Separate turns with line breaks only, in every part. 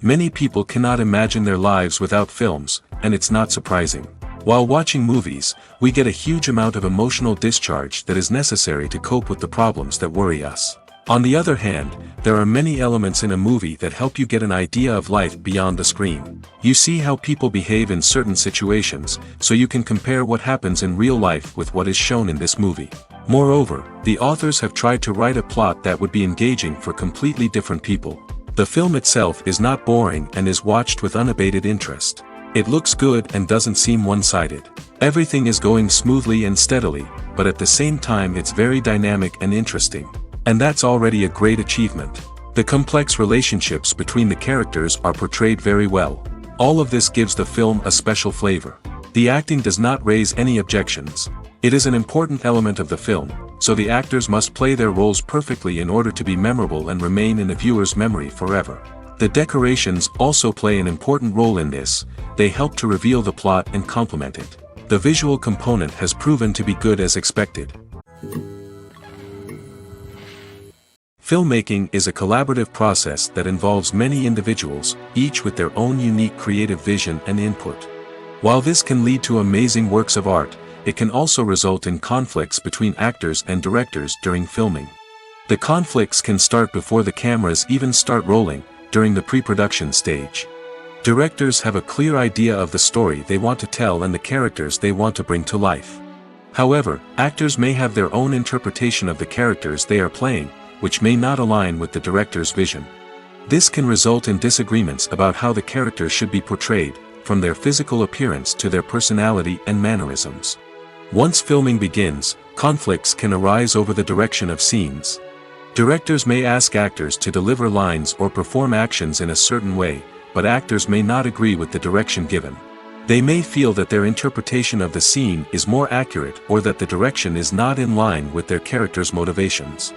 Many people cannot imagine their lives without films, and it's not surprising. While watching movies, we get a huge amount of emotional discharge that is necessary to cope with the problems that worry us. On the other hand, there are many elements in a movie that help you get an idea of life beyond the screen. You see how people behave in certain situations, so you can compare what happens in real life with what is shown in this movie. Moreover, the authors have tried to write a plot that would be engaging for completely different people. The film itself is not boring and is watched with unabated interest. It looks good and doesn't seem one-sided. Everything is going smoothly and steadily, but at the same time it's very dynamic and interesting. And that's already a great achievement. The complex relationships between the characters are portrayed very well. All of this gives the film a special flavor. The acting does not raise any objections. It is an important element of the film, so the actors must play their roles perfectly in order to be memorable and remain in the viewer's memory forever. The decorations also play an important role in this. They help to reveal the plot and complement it. The visual component has proven to be good as expected. Filmmaking is a collaborative process that involves many individuals, each with their own unique creative vision and input. While this can lead to amazing works of art, it can also result in conflicts between actors and directors during filming. The conflicts can start before the cameras even start rolling, during the pre-production stage. Directors have a clear idea of the story they want to tell and the characters they want to bring to life. However, actors may have their own interpretation of the characters they are playing, which may not align with the director's vision. This can result in disagreements about how the characters should be portrayed, from their physical appearance to their personality and mannerisms. Once filming begins, conflicts can arise over the direction of scenes. Directors may ask actors to deliver lines or perform actions in a certain way, but actors may not agree with the direction given. They may feel that their interpretation of the scene is more accurate or that the direction is not in line with their character's motivations.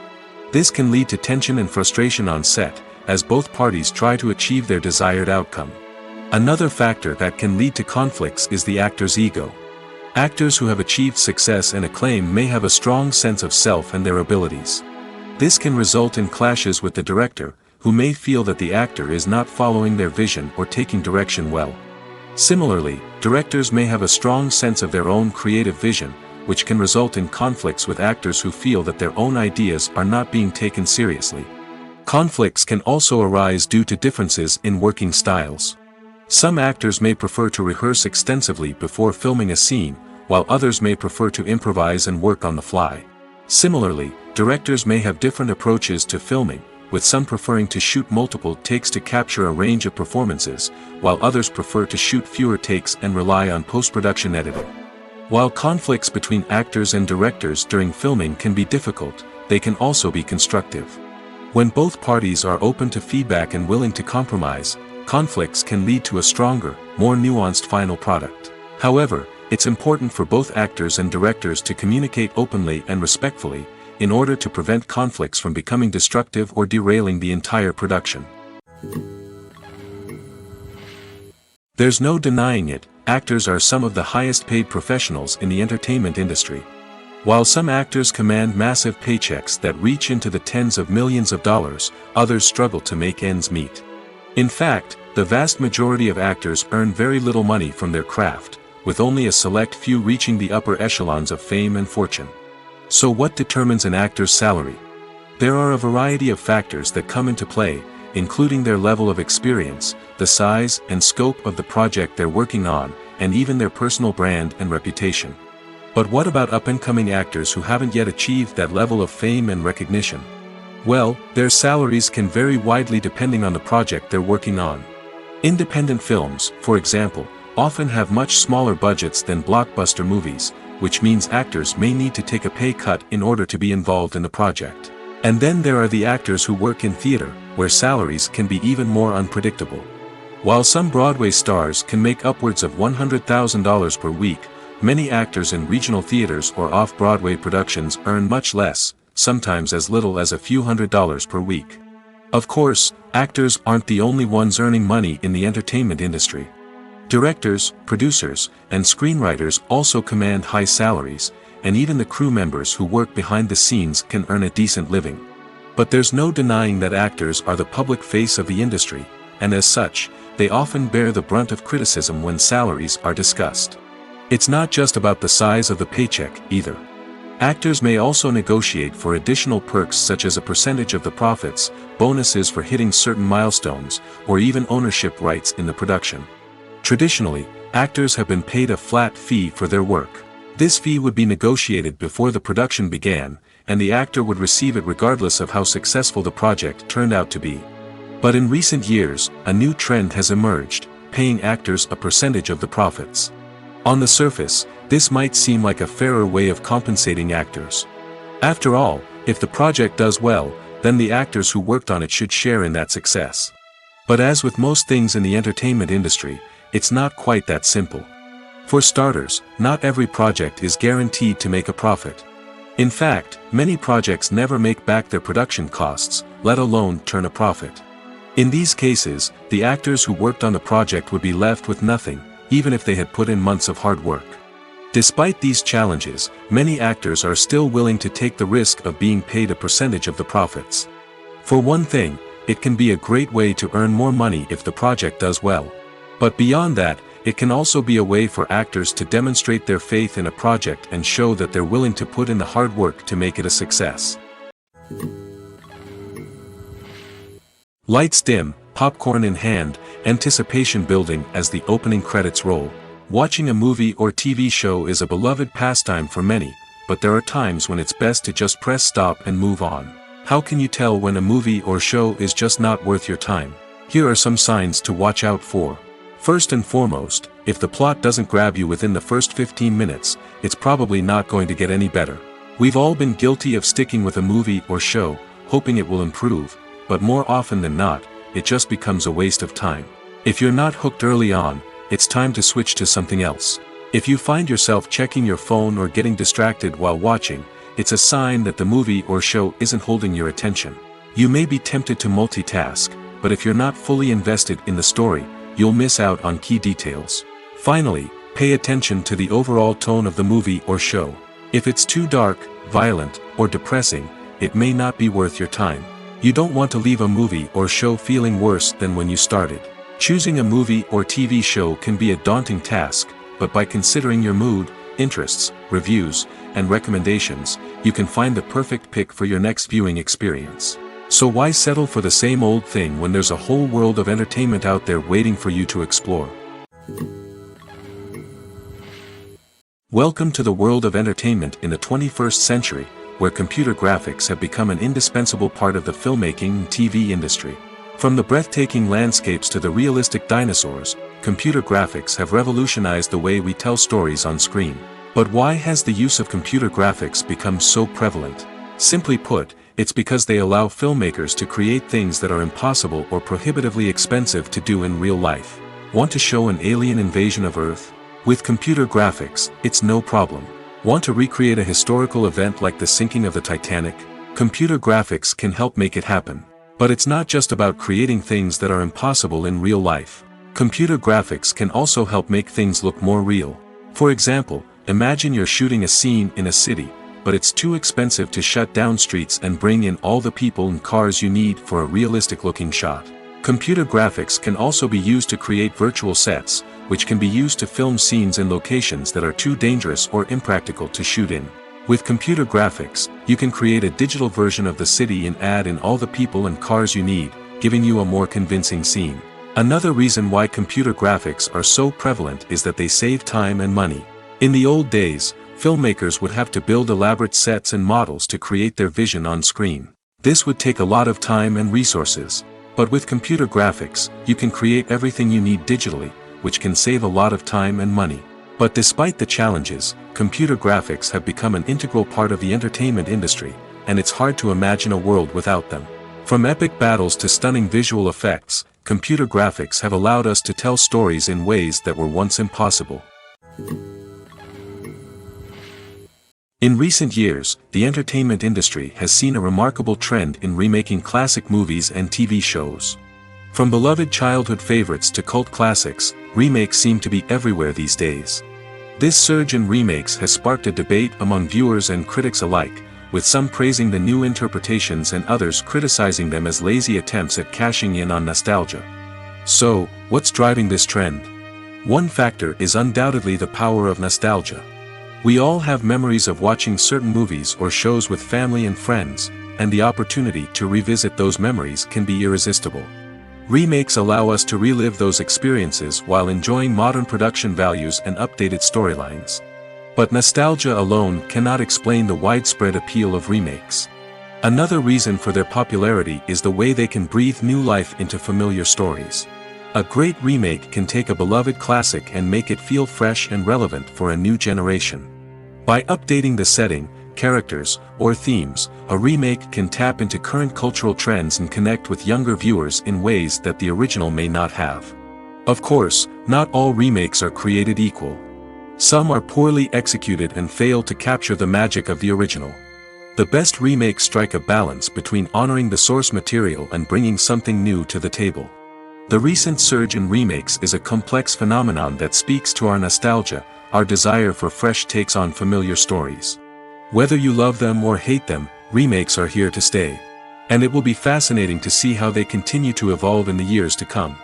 This can lead to tension and frustration on set, as both parties try to achieve their desired outcome. Another factor that can lead to conflicts is the actor's ego. Actors who have achieved success and acclaim may have a strong sense of self and their abilities. This can result in clashes with the director, who may feel that the actor is not following their vision or taking direction well. Similarly, directors may have a strong sense of their own creative vision, which can result in conflicts with actors who feel that their own ideas are not being taken seriously. Conflicts can also arise due to differences in working styles. Some actors may prefer to rehearse extensively before filming a scene, while others may prefer to improvise and work on the fly. Similarly, directors may have different approaches to filming, with some preferring to shoot multiple takes to capture a range of performances, while others prefer to shoot fewer takes and rely on post-production editing. While conflicts between actors and directors during filming can be difficult, they can also be constructive. When both parties are open to feedback and willing to compromise, conflicts can lead to a stronger, more nuanced final product. However, it's important for both actors and directors to communicate openly and respectfully, in order to prevent conflicts from becoming destructive or derailing the entire production. There's no denying it, actors are some of the highest paid professionals in the entertainment industry. While some actors command massive paychecks that reach into the tens of millions of dollars, others struggle to make ends meet. In fact, the vast majority of actors earn very little money from their craft, with only a select few reaching the upper echelons of fame and fortune. So what determines an actor's salary? There are a variety of factors that come into play, including their level of experience, the size and scope of the project they're working on, and even their personal brand and reputation. But what about up-and-coming actors who haven't yet achieved that level of fame and recognition? Well, their salaries can vary widely depending on the project they're working on. Independent films, for example, often have much smaller budgets than blockbuster movies, which means actors may need to take a pay cut in order to be involved in the project. And then there are the actors who work in theater, where salaries can be even more unpredictable. While some Broadway stars can make upwards of $100,000 per week, many actors in regional theaters or off-Broadway productions earn much less, sometimes as little as a few $100s per week. Of course, actors aren't the only ones earning money in the entertainment industry. Directors, producers, and screenwriters also command high salaries, and even the crew members who work behind the scenes can earn a decent living. But there's no denying that actors are the public face of the industry, and as such, they often bear the brunt of criticism when salaries are discussed. It's not just about the size of the paycheck, either. Actors may also negotiate for additional perks such as a percentage of the profits, bonuses for hitting certain milestones, or even ownership rights in the production. Traditionally, actors have been paid a flat fee for their work. This fee would be negotiated before the production began, and the actor would receive it regardless of how successful the project turned out to be. But in recent years, a new trend has emerged, paying actors a percentage of the profits. On the surface, this might seem like a fairer way of compensating actors. After all, if the project does well, then the actors who worked on it should share in that success. But as with most things in the entertainment industry, it's not quite that simple. For starters, not every project is guaranteed to make a profit. In fact, many projects never make back their production costs, let alone turn a profit. In these cases, the actors who worked on the project would be left with nothing, even if they had put in months of hard work. Despite these challenges, many actors are still willing to take the risk of being paid a percentage of the profits. For one thing, it can be a great way to earn more money if the project does well. But beyond that, it can also be a way for actors to demonstrate their faith in a project and show that they're willing to put in the hard work to make it a success. Lights dim, popcorn in hand, anticipation building as the opening credits roll. Watching a movie or TV show is a beloved pastime for many, but there are times when it's best to just press stop and move on. How can you tell when a movie or show is just not worth your time? Here are some signs to watch out for. First and foremost, if the plot doesn't grab you within the first 15 minutes, it's probably not going to get any better. We've all been guilty of sticking with a movie or show, hoping it will improve, but more often than not, it just becomes a waste of time. If you're not hooked early on, it's time to switch to something else. If you find yourself checking your phone or getting distracted while watching, it's a sign that the movie or show isn't holding your attention. You may be tempted to multitask, but if you're not fully invested in the story, you'll miss out on key details. Finally, pay attention to the overall tone of the movie or show. If it's too dark, violent, or depressing, it may not be worth your time. You don't want to leave a movie or show feeling worse than when you started. Choosing a movie or TV show can be a daunting task, but by considering your mood, interests, reviews, and recommendations, you can find the perfect pick for your next viewing experience. So why settle for the same old thing when there's a whole world of entertainment out there waiting for you to explore? Welcome to the world of entertainment in the 21st century, where computer graphics have become an indispensable part of the filmmaking and TV industry. From the breathtaking landscapes to the realistic dinosaurs, computer graphics have revolutionized the way we tell stories on screen. But why has the use of computer graphics become so prevalent? Simply put, it's because they allow filmmakers to create things that are impossible or prohibitively expensive to do in real life. Want to show an alien invasion of Earth? With computer graphics, it's no problem. Want to recreate a historical event like the sinking of the Titanic? Computer graphics can help make it happen. But it's not just about creating things that are impossible in real life. Computer graphics can also help make things look more real. For example, imagine you're shooting a scene in a city, but it's too expensive to shut down streets and bring in all the people and cars you need for a realistic-looking shot. Computer graphics can also be used to create virtual sets, which can be used to film scenes in locations that are too dangerous or impractical to shoot in. With computer graphics, you can create a digital version of the city and add in all the people and cars you need, giving you a more convincing scene. Another reason why computer graphics are so prevalent is that they save time and money. In the old days, filmmakers would have to build elaborate sets and models to create their vision on screen. This would take a lot of time and resources. But with computer graphics, you can create everything you need digitally, which can save a lot of time and money. But despite the challenges, computer graphics have become an integral part of the entertainment industry, and it's hard to imagine a world without them. From epic battles to stunning visual effects, computer graphics have allowed us to tell stories in ways that were once impossible. In recent years, the entertainment industry has seen a remarkable trend in remaking classic movies and TV shows. From beloved childhood favorites to cult classics, remakes seem to be everywhere these days. This surge in remakes has sparked a debate among viewers and critics alike, with some praising the new interpretations and others criticizing them as lazy attempts at cashing in on nostalgia. So, what's driving this trend? One factor is undoubtedly the power of nostalgia. We all have memories of watching certain movies or shows with family and friends, and the opportunity to revisit those memories can be irresistible. Remakes allow us to relive those experiences while enjoying modern production values and updated storylines. But nostalgia alone cannot explain the widespread appeal of remakes. Another reason for their popularity is the way they can breathe new life into familiar stories. A great remake can take a beloved classic and make it feel fresh and relevant for a new generation. By updating the setting, characters, or themes, a remake can tap into current cultural trends and connect with younger viewers in ways that the original may not have. Of course, not all remakes are created equal. Some are poorly executed and fail to capture the magic of the original. The best remakes strike a balance between honoring the source material and bringing something new to the table. The recent surge in remakes is a complex phenomenon that speaks to our nostalgia, our desire for fresh takes on familiar stories. Whether you love them or hate them, remakes are here to stay. And it will be fascinating to see how they continue to evolve in the years to come.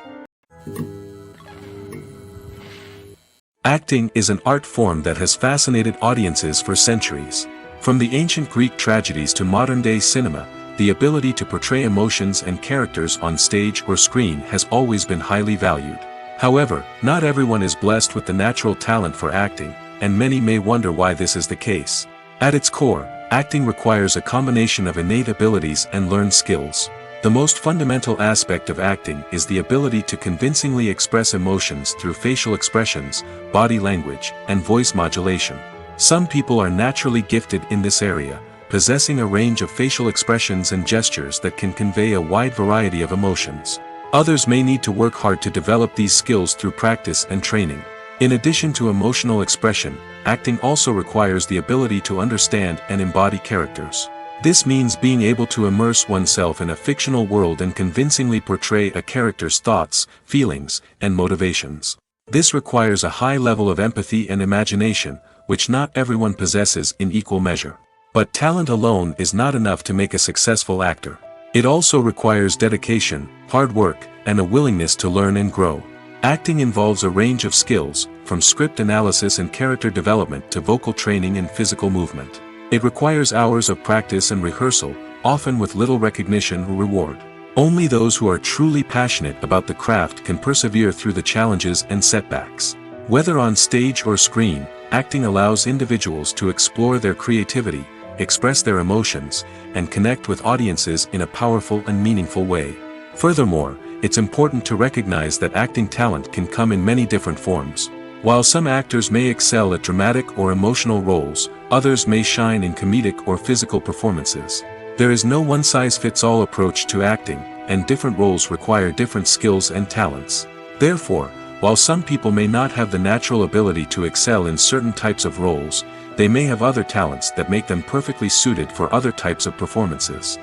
Acting is an art form that has fascinated audiences for centuries. From the ancient Greek tragedies to modern-day cinema, the ability to portray emotions and characters on stage or screen has always been highly valued. However, not everyone is blessed with the natural talent for acting, and many may wonder why this is the case. At its core, acting requires a combination of innate abilities and learned skills. The most fundamental aspect of acting is the ability to convincingly express emotions through facial expressions, body language, and voice modulation. Some people are naturally gifted in this area, possessing a range of facial expressions and gestures that can convey a wide variety of emotions. Others may need to work hard to develop these skills through practice and training. In addition to emotional expression, acting also requires the ability to understand and embody characters. This means being able to immerse oneself in a fictional world and convincingly portray a character's thoughts, feelings, and motivations. This requires a high level of empathy and imagination, which not everyone possesses in equal measure. But talent alone is not enough to make a successful actor. It also requires dedication, hard work, and a willingness to learn and grow. Acting involves a range of skills, from script analysis and character development to vocal training and physical movement. It requires hours of practice and rehearsal, often with little recognition or reward. Only those who are truly passionate about the craft can persevere through the challenges and setbacks. Whether on stage or screen, acting allows individuals to explore their creativity, express their emotions, and connect with audiences in a powerful and meaningful way. Furthermore, it's important to recognize that acting talent can come in many different forms. While some actors may excel at dramatic or emotional roles, others may shine in comedic or physical performances. There is no one-size-fits-all approach to acting, and different roles require different skills and talents. Therefore, while some people may not have the natural ability to excel in certain types of roles, they may have other talents that make them perfectly suited for other types of performances.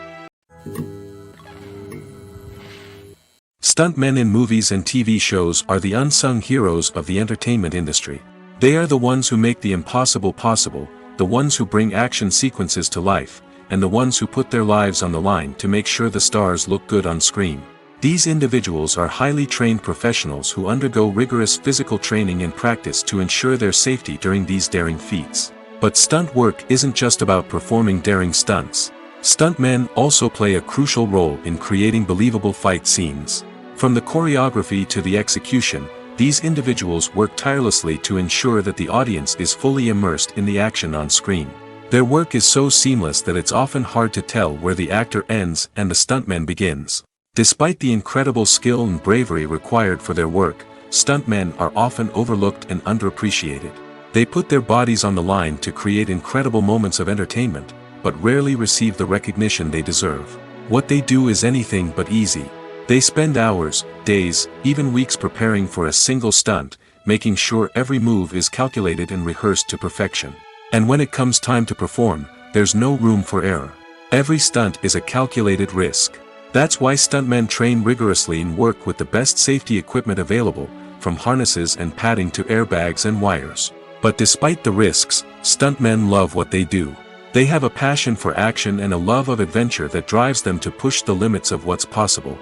Stuntmen in movies and TV shows are the unsung heroes of the entertainment industry. They are the ones who make the impossible possible, the ones who bring action sequences to life, and the ones who put their lives on the line to make sure the stars look good on screen. These individuals are highly trained professionals who undergo rigorous physical training and practice to ensure their safety during these daring feats. But stunt work isn't just about performing daring stunts. Stuntmen also play a crucial role in creating believable fight scenes. From the choreography to the execution, these individuals work tirelessly to ensure that the audience is fully immersed in the action on screen. Their work is so seamless that it's often hard to tell where the actor ends and the stuntman begins. Despite the incredible skill and bravery required for their work, stuntmen are often overlooked and underappreciated. They put their bodies on the line to create incredible moments of entertainment, but rarely receive the recognition they deserve. What they do is anything but easy. They spend hours, days, even weeks preparing for a single stunt, making sure every move is calculated and rehearsed to perfection. And when it comes time to perform, there's no room for error. Every stunt is a calculated risk. That's why stuntmen train rigorously and work with the best safety equipment available, from harnesses and padding to airbags and wires. But despite the risks, stuntmen love what they do. They have a passion for action and a love of adventure that drives them to push the limits of what's possible.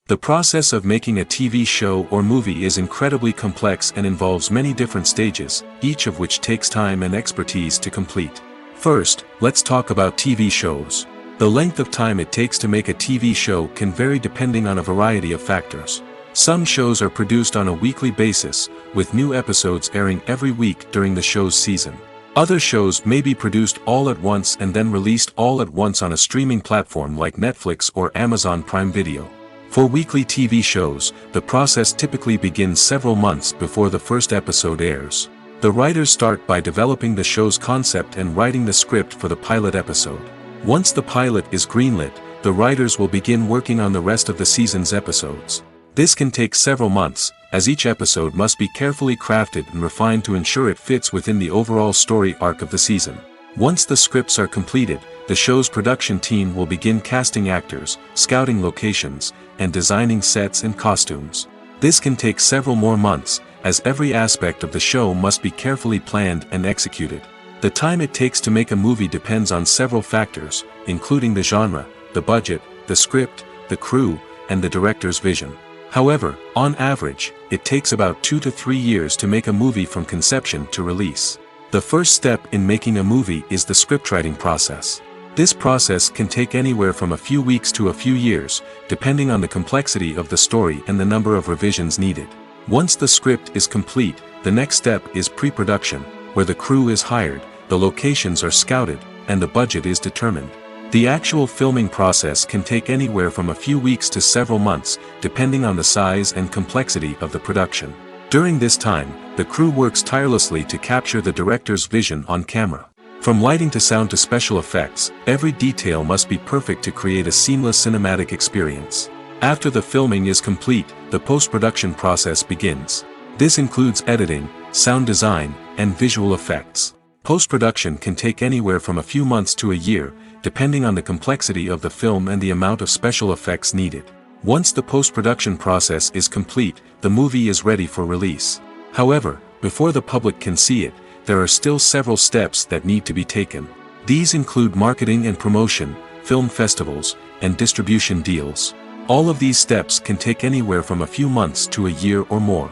The process of making a TV show or movie is incredibly complex and involves many different stages, each of which takes time and expertise to complete. First, let's talk about TV shows. The length of time it takes to make a TV show can vary depending on a variety of factors. Some shows are produced on a weekly basis, with new episodes airing every week during the show's season. Other shows may be produced all at once and then released all at once on a streaming platform like Netflix or Amazon Prime Video. For weekly TV shows, the process typically begins several months before the first episode airs. The writers start by developing the show's concept and writing the script for the pilot episode. Once the pilot is greenlit, the writers will begin working on the rest of the season's episodes. This can take several months, as each episode must be carefully crafted and refined to ensure it fits within the overall story arc of the season. Once the scripts are completed, the show's production team will begin casting actors, scouting locations, and designing sets and costumes. This can take several more months, as every aspect of the show must be carefully planned and executed. The time it takes to make a movie depends on several factors, including the genre, the budget, the script, the crew, and the director's vision. However, on average, it takes about 2 to 3 years to make a movie from conception to release. The first step in making a movie is the scriptwriting process. This process can take anywhere from a few weeks to a few years, depending on the complexity of the story and the number of revisions needed. Once the script is complete, the next step is pre-production, where the crew is hired, the locations are scouted, and the budget is determined. The actual filming process can take anywhere from a few weeks to several months, depending on the size and complexity of the production. During this time, the crew works tirelessly to capture the director's vision on camera. From lighting to sound to special effects, every detail must be perfect to create a seamless cinematic experience. After the filming is complete, the post-production process begins. This includes editing, sound design, and visual effects. Post-production can take anywhere from a few months to a year, depending on the complexity of the film and the amount of special effects needed. Once the post-production process is complete, the movie is ready for release. However, before the public can see it, there are still several steps that need to be taken. These include marketing and promotion, film festivals, and distribution deals. All of these steps can take anywhere from a few months to a year or more.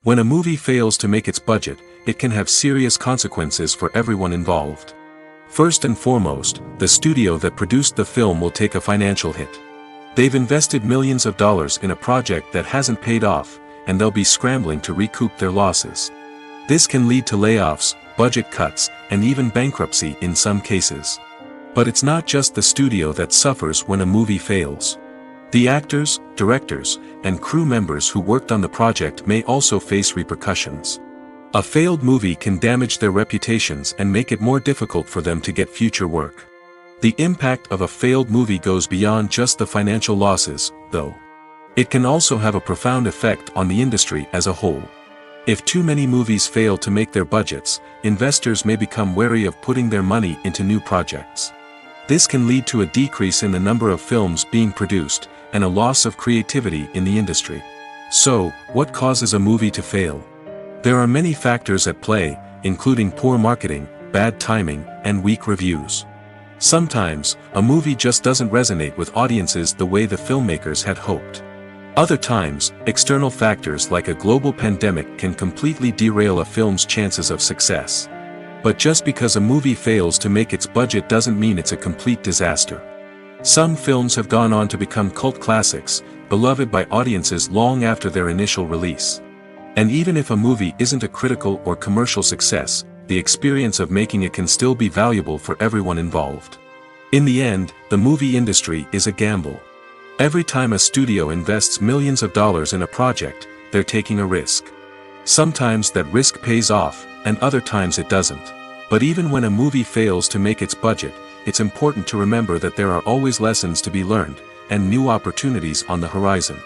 When a movie fails to make its budget, it can have serious consequences for everyone involved. First and foremost, the studio that produced the film will take a financial hit. They've invested millions of dollars in a project that hasn't paid off, and they'll be scrambling to recoup their losses. This can lead to layoffs, budget cuts, and even bankruptcy in some cases. But it's not just the studio that suffers when a movie fails. The actors, directors, and crew members who worked on the project may also face repercussions. A failed movie can damage their reputations and make it more difficult for them to get future work. The impact of a failed movie goes beyond just the financial losses, though. It can also have a profound effect on the industry as a whole. If too many movies fail to make their budgets, investors may become wary of putting their money into new projects. This can lead to a decrease in the number of films being produced, and a loss of creativity in the industry. So, what causes a movie to fail? There are many factors at play, including poor marketing, bad timing, and weak reviews. Sometimes, a movie just doesn't resonate with audiences the way the filmmakers had hoped. Other times, external factors like a global pandemic can completely derail a film's chances of success. But just because a movie fails to make its budget doesn't mean it's a complete disaster. Some films have gone on to become cult classics, beloved by audiences long after their initial release. And even if a movie isn't a critical or commercial success, the experience of making it can still be valuable for everyone involved. In the end, the movie industry is a gamble. Every time a studio invests millions of dollars in a project, they're taking a risk. Sometimes that risk pays off, and other times it doesn't. But even when a movie fails to make its budget, it's important to remember that there are always lessons to be learned, and new opportunities on the horizon.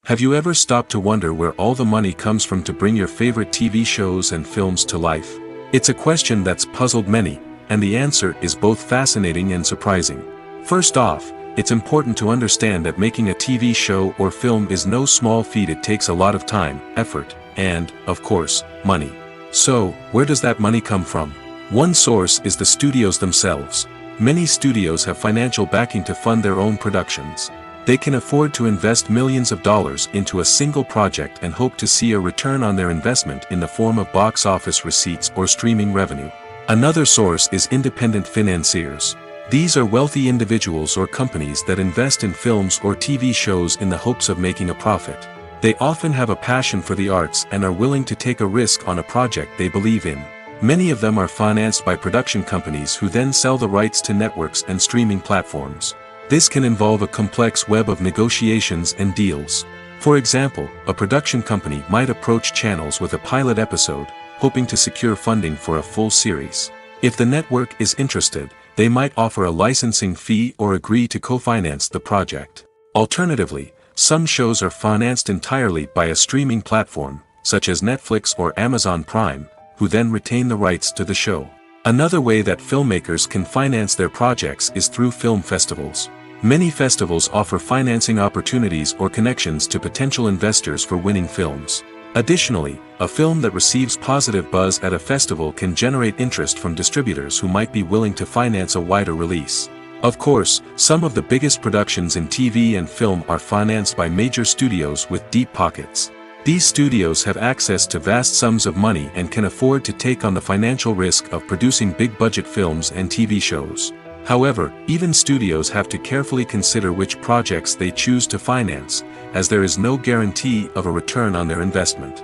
Have you ever stopped to wonder where all the money comes from to bring your favorite TV shows and films to life? It's a question that's puzzled many, and the answer is both fascinating and surprising. First off, it's important to understand that making a TV show or film is no small feat. It takes a lot of time, effort, and, of course, money. So, where does that money come from? One source is the studios themselves. Many studios have financial backing to fund their own productions. They can afford to invest millions of dollars into a single project and hope to see a return on their investment in the form of box office receipts or streaming revenue. Another source is independent financiers. These are wealthy individuals or companies that invest in films or TV shows in the hopes of making a profit. They often have a passion for the arts and are willing to take a risk on a project they believe in. Many of them are financed by production companies who then sell the rights to networks and streaming platforms. This can involve a complex web of negotiations and deals. For example, a production company might approach channels with a pilot episode, hoping to secure funding for a full series. If the network is interested, they might offer a licensing fee or agree to co-finance the project. Alternatively, some shows are financed entirely by a streaming platform, such as Netflix or Amazon Prime, who then retain the rights to the show. Another way that filmmakers can finance their projects is through film festivals. Many festivals offer financing opportunities or connections to potential investors for winning films. Additionally, a film that receives positive buzz at a festival can generate interest from distributors who might be willing to finance a wider release. Of course, some of the biggest productions in TV and film are financed by major studios with deep pockets. These studios have access to vast sums of money and can afford to take on the financial risk of producing big-budget films and TV shows. However, even studios have to carefully consider which projects they choose to finance, as there is no guarantee of a return on their investment.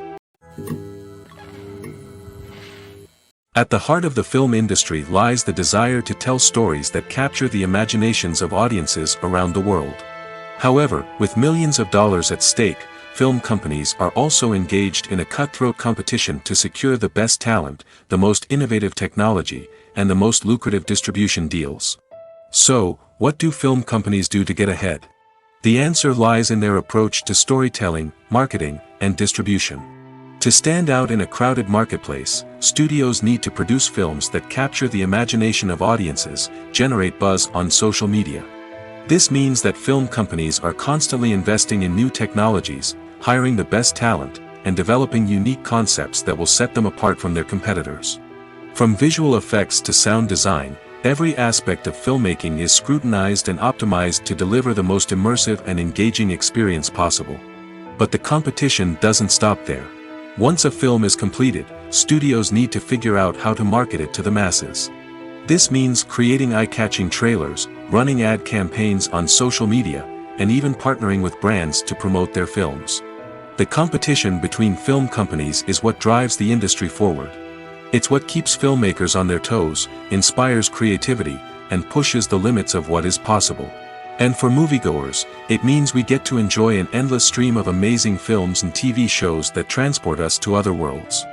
At the heart of the film industry lies the desire to tell stories that capture the imaginations of audiences around the world. However, with millions of dollars at stake, film companies are also engaged in a cutthroat competition to secure the best talent, the most innovative technology, and the most lucrative distribution deals. So, what do film companies do to get ahead? The answer lies in their approach to storytelling, marketing, and distribution. To stand out in a crowded marketplace, studios need to produce films that capture the imagination of audiences, generate buzz on social media. This means that film companies are constantly investing in new technologies, hiring the best talent, and developing unique concepts that will set them apart from their competitors. From visual effects to sound design, every aspect of filmmaking is scrutinized and optimized to deliver the most immersive and engaging experience possible. But the competition doesn't stop there. Once a film is completed, studios need to figure out how to market it to the masses. This means creating eye-catching trailers, running ad campaigns on social media, and even partnering with brands to promote their films. The competition between film companies is what drives the industry forward. It's what keeps filmmakers on their toes, inspires creativity, and pushes the limits of what is possible. And for moviegoers, it means we get to enjoy an endless stream of amazing films and TV shows that transport us to other worlds.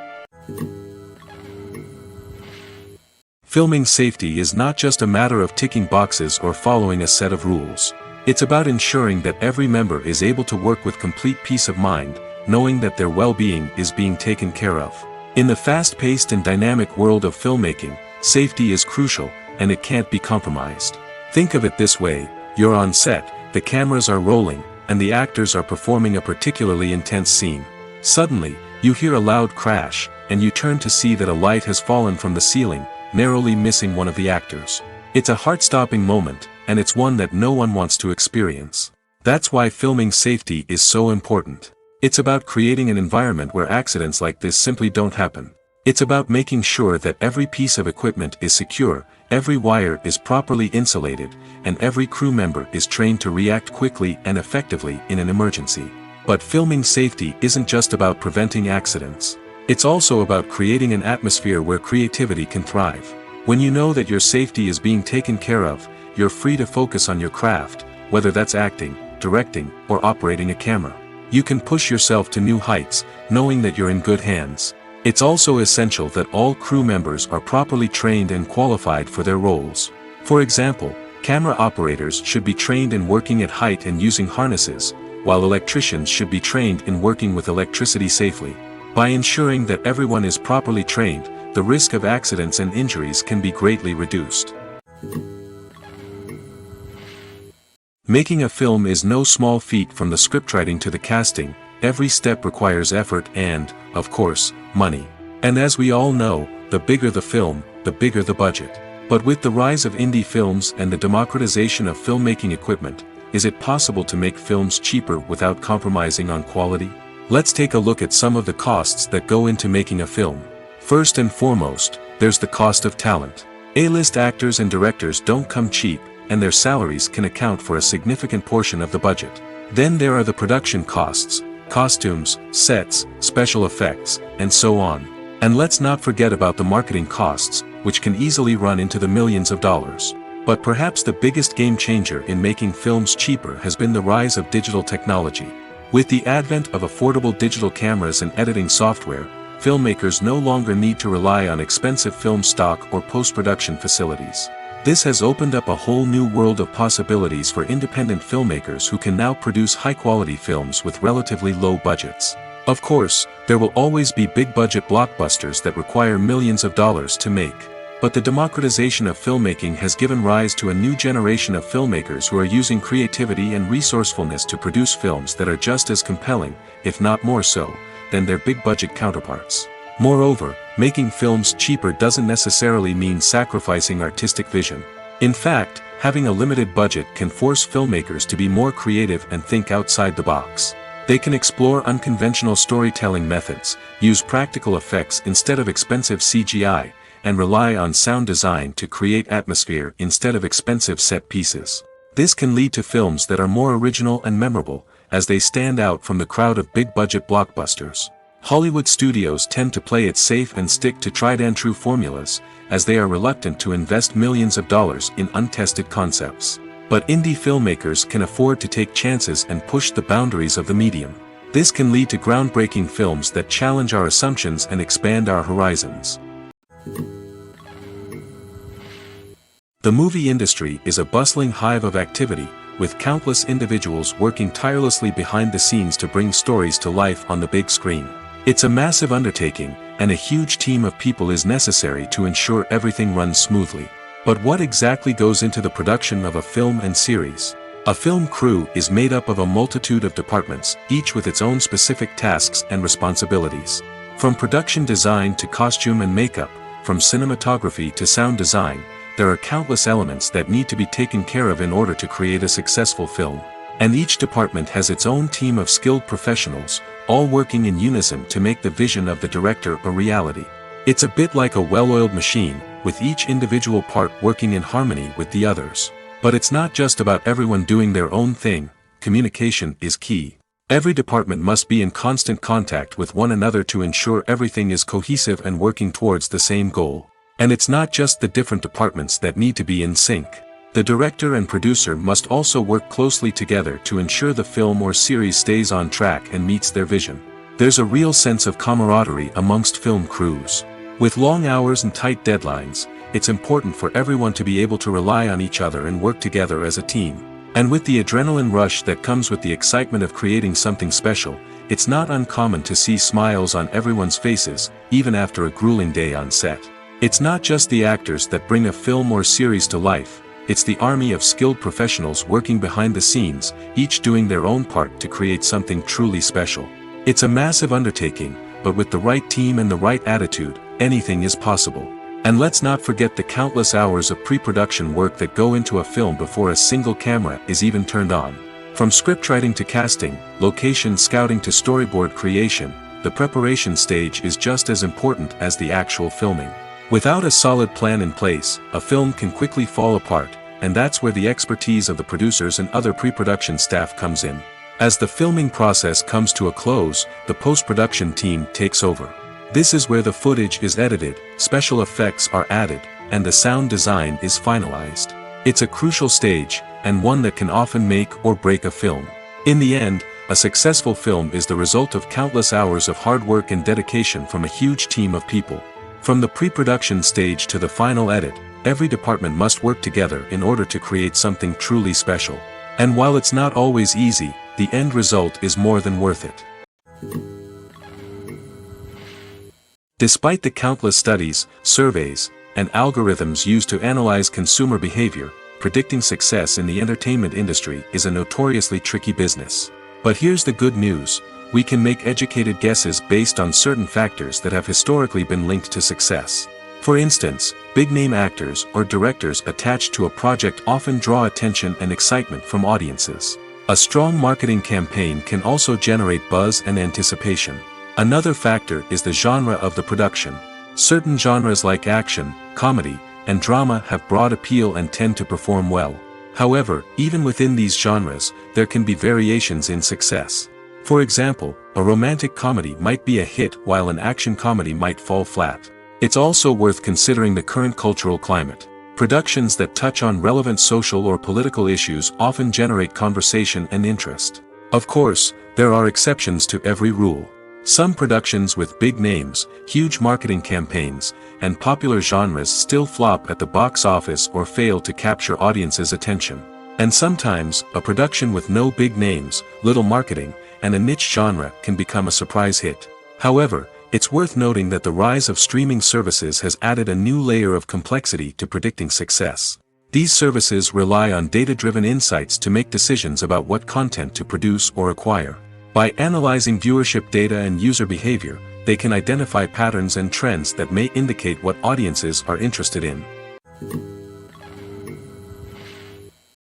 Filming safety is not just a matter of ticking boxes or following a set of rules. It's about ensuring that every member is able to work with complete peace of mind, knowing that their well-being is being taken care of. In the fast-paced and dynamic world of filmmaking, safety is crucial, and it can't be compromised. Think of it this way: you're on set, the cameras are rolling, and the actors are performing a particularly intense scene. Suddenly, you hear a loud crash, and you turn to see that a light has fallen from the ceiling, narrowly missing one of the actors. It's a heart-stopping moment, and it's one that no one wants to experience. That's why filming safety is so important. It's about creating an environment where accidents like this simply don't happen. It's about making sure that every piece of equipment is secure, every wire is properly insulated, and every crew member is trained to react quickly and effectively in an emergency. But filming safety isn't just about preventing accidents. It's also about creating an atmosphere where creativity can thrive. When you know that your safety is being taken care of, you're free to focus on your craft, whether that's acting, directing, or operating a camera. You can push yourself to new heights, knowing that you're in good hands. It's also essential that all crew members are properly trained and qualified for their roles. For example, camera operators should be trained in working at height and using harnesses, while electricians should be trained in working with electricity safely. By ensuring that everyone is properly trained, the risk of accidents and injuries can be greatly reduced. Making a film is no small feat. From the scriptwriting to the casting, every step requires effort and, of course, money. And as we all know, the bigger the film, the bigger the budget. But with the rise of indie films and the democratization of filmmaking equipment, is it possible to make films cheaper without compromising on quality? Let's take a look at some of the costs that go into making a film. First and foremost, there's the cost of talent. A-list actors and directors don't come cheap, and their salaries can account for a significant portion of the budget. Then there are the production costs, costumes, sets, special effects, and so on. And let's not forget about the marketing costs, which can easily run into the millions of dollars. But perhaps the biggest game changer in making films cheaper has been the rise of digital technology. With the advent of affordable digital cameras and editing software, filmmakers no longer need to rely on expensive film stock or post-production facilities. This has opened up a whole new world of possibilities for independent filmmakers who can now produce high-quality films with relatively low budgets. Of course, there will always be big-budget blockbusters that require millions of dollars to make. But the democratization of filmmaking has given rise to a new generation of filmmakers who are using creativity and resourcefulness to produce films that are just as compelling, if not more so, than their big-budget counterparts. Moreover, making films cheaper doesn't necessarily mean sacrificing artistic vision. In fact, having a limited budget can force filmmakers to be more creative and think outside the box. They can explore unconventional storytelling methods, use practical effects instead of expensive CGI, and rely on sound design to create atmosphere instead of expensive set pieces. This can lead to films that are more original and memorable, as they stand out from the crowd of big-budget blockbusters. Hollywood studios tend to play it safe and stick to tried-and-true formulas, as they are reluctant to invest millions of dollars in untested concepts. But indie filmmakers can afford to take chances and push the boundaries of the medium. This can lead to groundbreaking films that challenge our assumptions and expand our horizons. The movie industry is a bustling hive of activity, with countless individuals working tirelessly behind the scenes to bring stories to life on the big screen. It's a massive undertaking, and a huge team of people is necessary to ensure everything runs smoothly. But what exactly goes into the production of a film and series? A film crew is made up of a multitude of departments, each with its own specific tasks and responsibilities. From production design to costume and makeup, from cinematography to sound design, there are countless elements that need to be taken care of in order to create a successful film. And each department has its own team of skilled professionals, all working in unison to make the vision of the director a reality. It's a bit like a well-oiled machine, with each individual part working in harmony with the others. But it's not just about everyone doing their own thing. Communication is key. Every department must be in constant contact with one another to ensure everything is cohesive and working towards the same goal. And it's not just the different departments that need to be in sync. The director and producer must also work closely together to ensure the film or series stays on track and meets their vision. There's a real sense of camaraderie amongst film crews. With long hours and tight deadlines, it's important for everyone to be able to rely on each other and work together as a team. And with the adrenaline rush that comes with the excitement of creating something special, it's not uncommon to see smiles on everyone's faces, even after a grueling day on set. It's not just the actors that bring a film or series to life. It's the army of skilled professionals working behind the scenes, each doing their own part to create something truly special. It's a massive undertaking, but with the right team and the right attitude, anything is possible. And let's not forget the countless hours of pre-production work that go into a film before a single camera is even turned on. From scriptwriting to casting, location scouting to storyboard creation, the preparation stage is just as important as the actual filming. Without a solid plan in place, a film can quickly fall apart, and that's where the expertise of the producers and other pre-production staff comes in. As the filming process comes to a close, the post-production team takes over. This is where the footage is edited, special effects are added, and the sound design is finalized. It's a crucial stage, and one that can often make or break a film. In the end, a successful film is the result of countless hours of hard work and dedication from a huge team of people. From the pre-production stage to the final edit, every department must work together in order to create something truly special. And while it's not always easy, the end result is more than worth it. Despite the countless studies, surveys, and algorithms used to analyze consumer behavior, predicting success in the entertainment industry is a notoriously tricky business. But here's the good news. We can make educated guesses based on certain factors that have historically been linked to success. For instance, big-name actors or directors attached to a project often draw attention and excitement from audiences. A strong marketing campaign can also generate buzz and anticipation. Another factor is the genre of the production. Certain genres like action, comedy, and drama have broad appeal and tend to perform well. However, even within these genres, there can be variations in success. For example, a romantic comedy might be a hit while an action comedy might fall flat. It's also worth considering the current cultural climate. Productions that touch on relevant social or political issues often generate conversation and interest. Of course, there are exceptions to every rule. Some productions with big names, huge marketing campaigns, and popular genres still flop at the box office or fail to capture audiences' attention. And sometimes, a production with no big names, little marketing, and a niche genre can become a surprise hit. However, it's worth noting that the rise of streaming services has added a new layer of complexity to predicting success. These services rely on data-driven insights to make decisions about what content to produce or acquire. By analyzing viewership data and user behavior, they can identify patterns and trends that may indicate what audiences are interested in.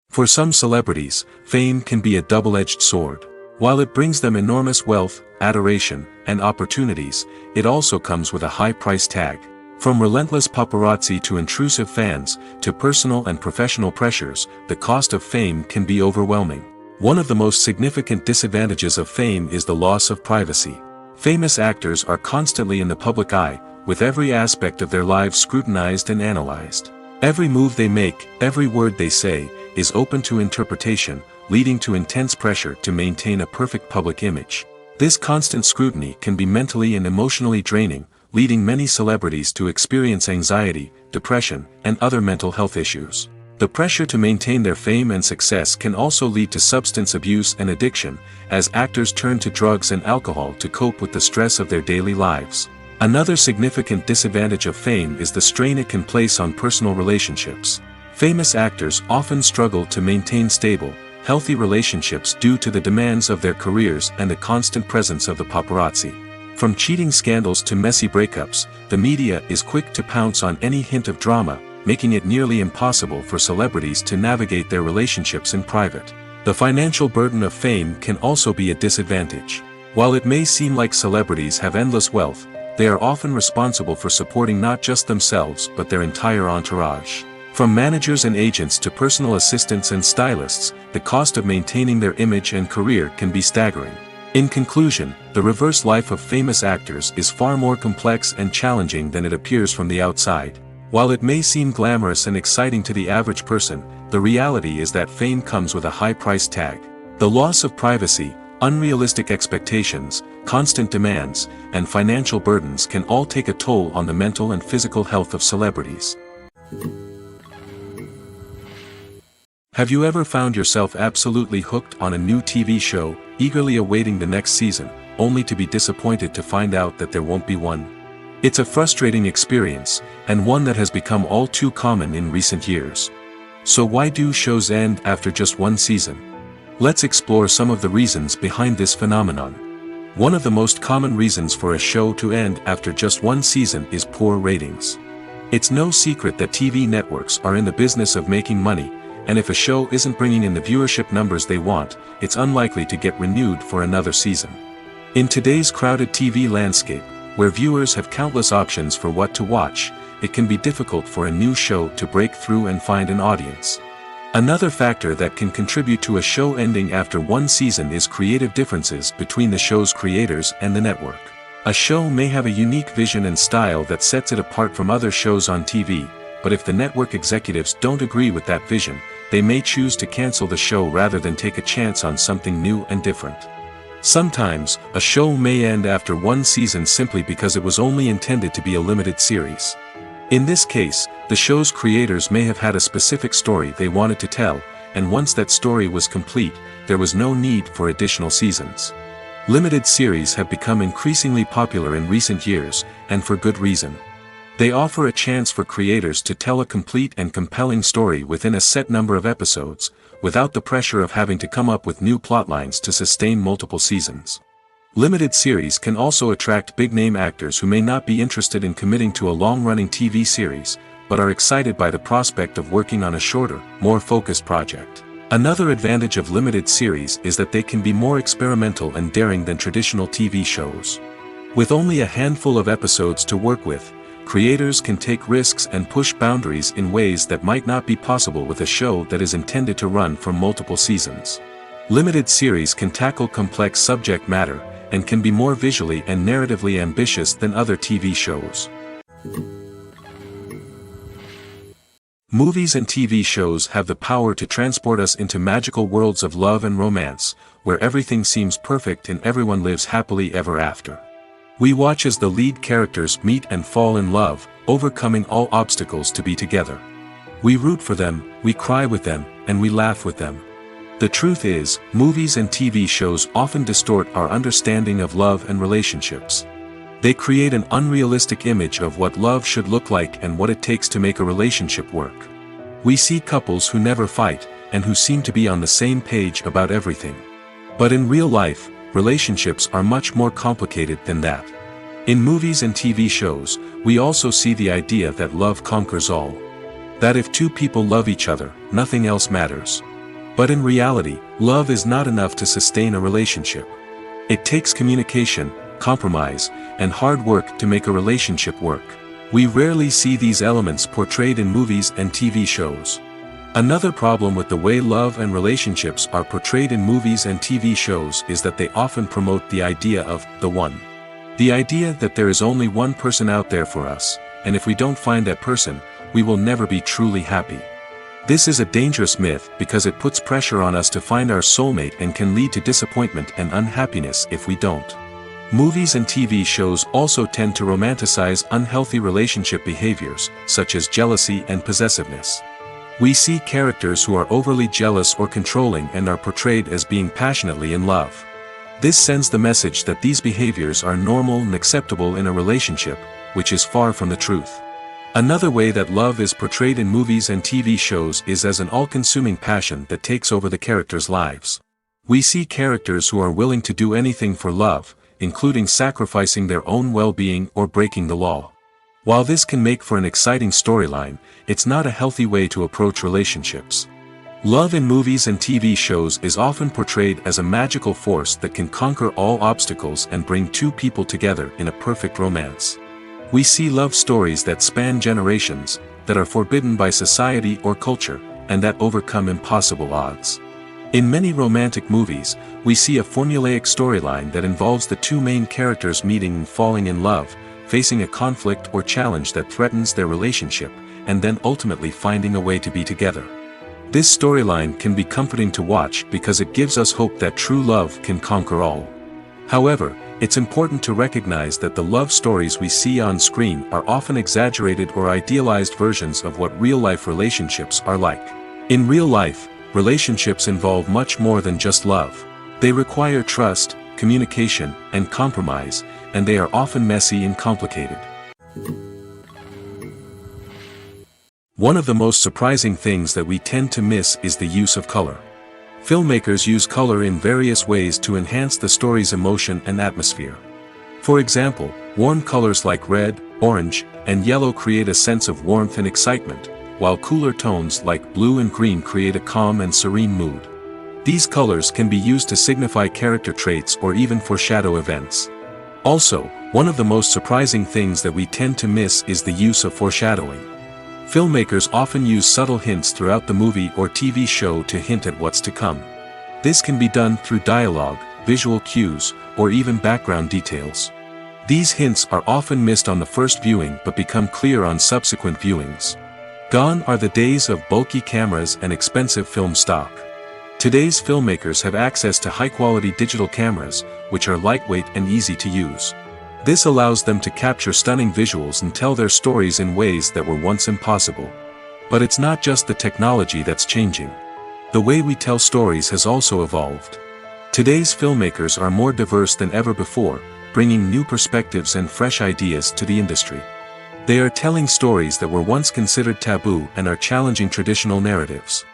For some celebrities, fame can be a double-edged sword. While it brings them enormous wealth, adoration, and opportunities, it also comes with a high price tag. From relentless paparazzi to intrusive fans, to personal and professional pressures, the cost of fame can be overwhelming. One of the most significant disadvantages of fame is the loss of privacy. Famous actors are constantly in the public eye, with every aspect of their lives scrutinized and analyzed. Every move they make, every word they say, is open to interpretation, leading to intense pressure to maintain a perfect public image. This constant scrutiny can be mentally and emotionally draining, leading many celebrities to experience anxiety, depression, and other mental health issues. The pressure to maintain their fame and success can also lead to substance abuse and addiction, as actors turn to drugs and alcohol to cope with the stress of their daily lives. Another significant disadvantage of fame is the strain it can place on personal relationships. Famous actors often struggle to maintain stable, healthy relationships due to the demands of their careers and the constant presence of the paparazzi. From cheating scandals to messy breakups, the media is quick to pounce on any hint of drama, making it nearly impossible for celebrities to navigate their relationships in private. The financial burden of fame can also be a disadvantage. While it may seem like celebrities have endless wealth, they are often responsible for supporting not just themselves but their entire entourage. From managers and agents to personal assistants and stylists, the cost of maintaining their image and career can be staggering. In conclusion, the reverse life of famous actors is far more complex and challenging than it appears from the outside. While it may seem glamorous and exciting to the average person, the reality is that fame comes with a high price tag. The loss of privacy, unrealistic expectations, constant demands, and financial burdens can all take a toll on the mental and physical health of celebrities. Have you ever found yourself absolutely hooked on a new TV show, eagerly awaiting the next season, only to be disappointed to find out that there won't be one? It's a frustrating experience, and one that has become all too common in recent years. So why do shows end after just one season? Let's explore some of the reasons behind this phenomenon. One of the most common reasons for a show to end after just one season is poor ratings. It's no secret that TV networks are in the business of making money, and if a show isn't bringing in the viewership numbers they want, it's unlikely to get renewed for another season. In today's crowded TV landscape, where viewers have countless options for what to watch, it can be difficult for a new show to break through and find an audience. Another factor that can contribute to a show ending after one season is creative differences between the show's creators and the network. A show may have a unique vision and style that sets it apart from other shows on TV, but if the network executives don't agree with that vision, they may choose to cancel the show rather than take a chance on something new and different. Sometimes, a show may end after one season simply because it was only intended to be a limited series. In this case, the show's creators may have had a specific story they wanted to tell, and once that story was complete, there was no need for additional seasons. Limited series have become increasingly popular in recent years, and for good reason. They offer a chance for creators to tell a complete and compelling story within a set number of episodes, without the pressure of having to come up with new plotlines to sustain multiple seasons. Limited series can also attract big-name actors who may not be interested in committing to a long-running TV series, but are excited by the prospect of working on a shorter, more focused project. Another advantage of limited series is that they can be more experimental and daring than traditional TV shows. With only a handful of episodes to work with, creators can take risks and push boundaries in ways that might not be possible with a show that is intended to run for multiple seasons. Limited series can tackle complex subject matter, and can be more visually and narratively ambitious than other TV shows. Movies and TV shows have the power to transport us into magical worlds of love and romance, where everything seems perfect and everyone lives happily ever after. We watch as the lead characters meet and fall in love, overcoming all obstacles to be together. We root for them, we cry with them, and we laugh with them. The truth is, movies and TV shows often distort our understanding of love and relationships. They create an unrealistic image of what love should look like and what it takes to make a relationship work. We see couples who never fight, and who seem to be on the same page about everything. But in real life, relationships are much more complicated than that. In movies and TV shows, we also see the idea that love conquers all. That if two people love each other, nothing else matters. But in reality, love is not enough to sustain a relationship. It takes communication, compromise, and hard work to make a relationship work. We rarely see these elements portrayed in movies and TV shows. Another problem with the way love and relationships are portrayed in movies and TV shows is that they often promote the idea of the one. The idea that there is only one person out there for us, and if we don't find that person, we will never be truly happy. This is a dangerous myth because it puts pressure on us to find our soulmate and can lead to disappointment and unhappiness if we don't. Movies and TV shows also tend to romanticize unhealthy relationship behaviors, such as jealousy and possessiveness. We see characters who are overly jealous or controlling and are portrayed as being passionately in love. This sends the message that these behaviors are normal and acceptable in a relationship, which is far from the truth. Another way that love is portrayed in movies and TV shows is as an all-consuming passion that takes over the characters' lives. We see characters who are willing to do anything for love, including sacrificing their own well-being or breaking the law. While this can make for an exciting storyline, it's not a healthy way to approach relationships. Love in movies and TV shows is often portrayed as a magical force that can conquer all obstacles and bring two people together in a perfect romance. We see love stories that span generations, that are forbidden by society or culture, and that overcome impossible odds. In many romantic movies, we see a formulaic storyline that involves the two main characters meeting and falling in love, facing a conflict or challenge that threatens their relationship, and then ultimately finding a way to be together. This storyline can be comforting to watch because it gives us hope that true love can conquer all. However, it's important to recognize that the love stories we see on screen are often exaggerated or idealized versions of what real-life relationships are like. In real life, relationships involve much more than just love. They require trust, communication, and compromise, and they are often messy and complicated. One of the most surprising things that we tend to miss is the use of color. Filmmakers use color in various ways to enhance the story's emotion and atmosphere. For example, warm colors like red, orange, and yellow create a sense of warmth and excitement, while cooler tones like blue and green create a calm and serene mood. These colors can be used to signify character traits or even foreshadow events. Also, one of the most surprising things that we tend to miss is the use of foreshadowing. Filmmakers often use subtle hints throughout the movie or TV show to hint at what's to come. This can be done through dialogue, visual cues, or even background details. These hints are often missed on the first viewing but become clear on subsequent viewings. Gone are the days of bulky cameras and expensive film stock. Today's filmmakers have access to high-quality digital cameras, which are lightweight and easy to use. This allows them to capture stunning visuals and tell their stories in ways that were once impossible. But it's not just the technology that's changing. The way we tell stories has also evolved. Today's filmmakers are more diverse than ever before, bringing new perspectives and fresh ideas to the industry. They are telling stories that were once considered taboo and are challenging traditional narratives.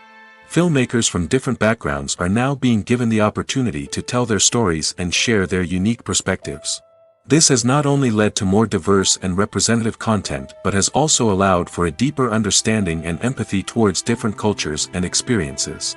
Filmmakers from different backgrounds are now being given the opportunity to tell their stories and share their unique perspectives. This has not only led to more diverse and representative content but has also allowed for a deeper understanding and empathy towards different cultures and experiences.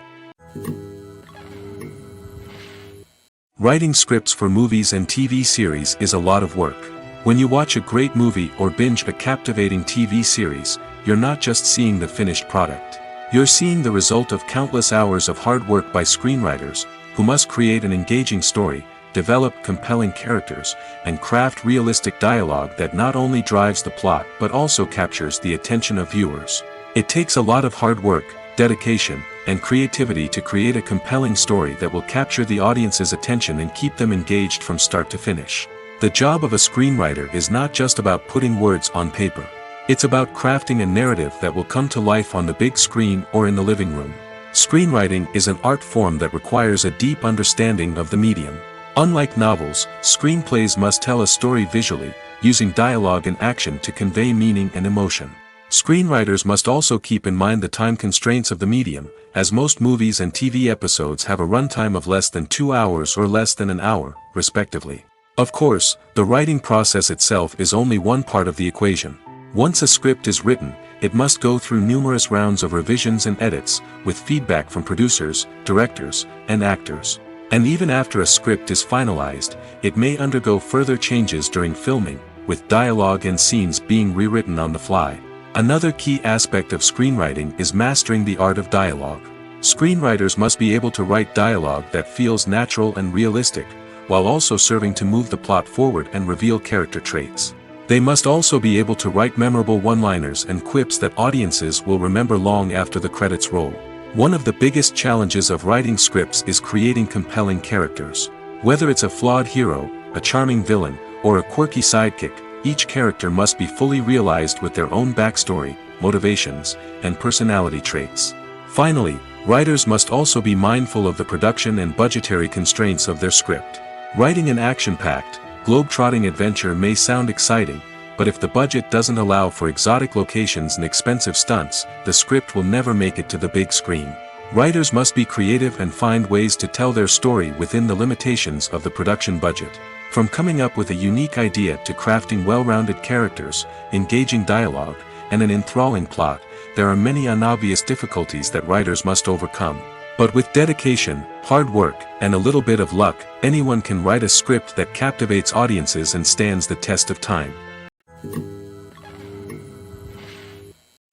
Writing scripts for movies and TV series is a lot of work. When you watch a great movie or binge a captivating TV series, you're not just seeing the finished product. You're seeing the result of countless hours of hard work by screenwriters, who must create an engaging story, develop compelling characters, and craft realistic dialogue that not only drives the plot but also captures the attention of viewers. It takes a lot of hard work, dedication, and creativity to create a compelling story that will capture the audience's attention and keep them engaged from start to finish. The job of a screenwriter is not just about putting words on paper. It's about crafting a narrative that will come to life on the big screen or in the living room. Screenwriting is an art form that requires a deep understanding of the medium. Unlike novels, screenplays must tell a story visually, using dialogue and action to convey meaning and emotion. Screenwriters must also keep in mind the time constraints of the medium, as most movies and TV episodes have a runtime of less than 2 hours or less than an hour, respectively. Of course, the writing process itself is only one part of the equation. Once a script is written, it must go through numerous rounds of revisions and edits, with feedback from producers, directors, and actors. And even after a script is finalized, it may undergo further changes during filming, with dialogue and scenes being rewritten on the fly. Another key aspect of screenwriting is mastering the art of dialogue. Screenwriters must be able to write dialogue that feels natural and realistic, while also serving to move the plot forward and reveal character traits. They must also be able to write memorable one-liners and quips that audiences will remember long after the credits roll. One of the biggest challenges of writing scripts is creating compelling characters. Whether it's a flawed hero, a charming villain, or a quirky sidekick, each character must be fully realized with their own backstory, motivations, and personality traits. Finally, writers must also be mindful of the production and budgetary constraints of their script. Writing an action-packed, globe-trotting adventure may sound exciting, but if the budget doesn't allow for exotic locations and expensive stunts, the script will never make it to the big screen. Writers must be creative and find ways to tell their story within the limitations of the production budget. From coming up with a unique idea to crafting well-rounded characters, engaging dialogue, and an enthralling plot, there are many unobvious difficulties that writers must overcome. But with dedication, hard work, and a little bit of luck, anyone can write a script that captivates audiences and stands the test of time.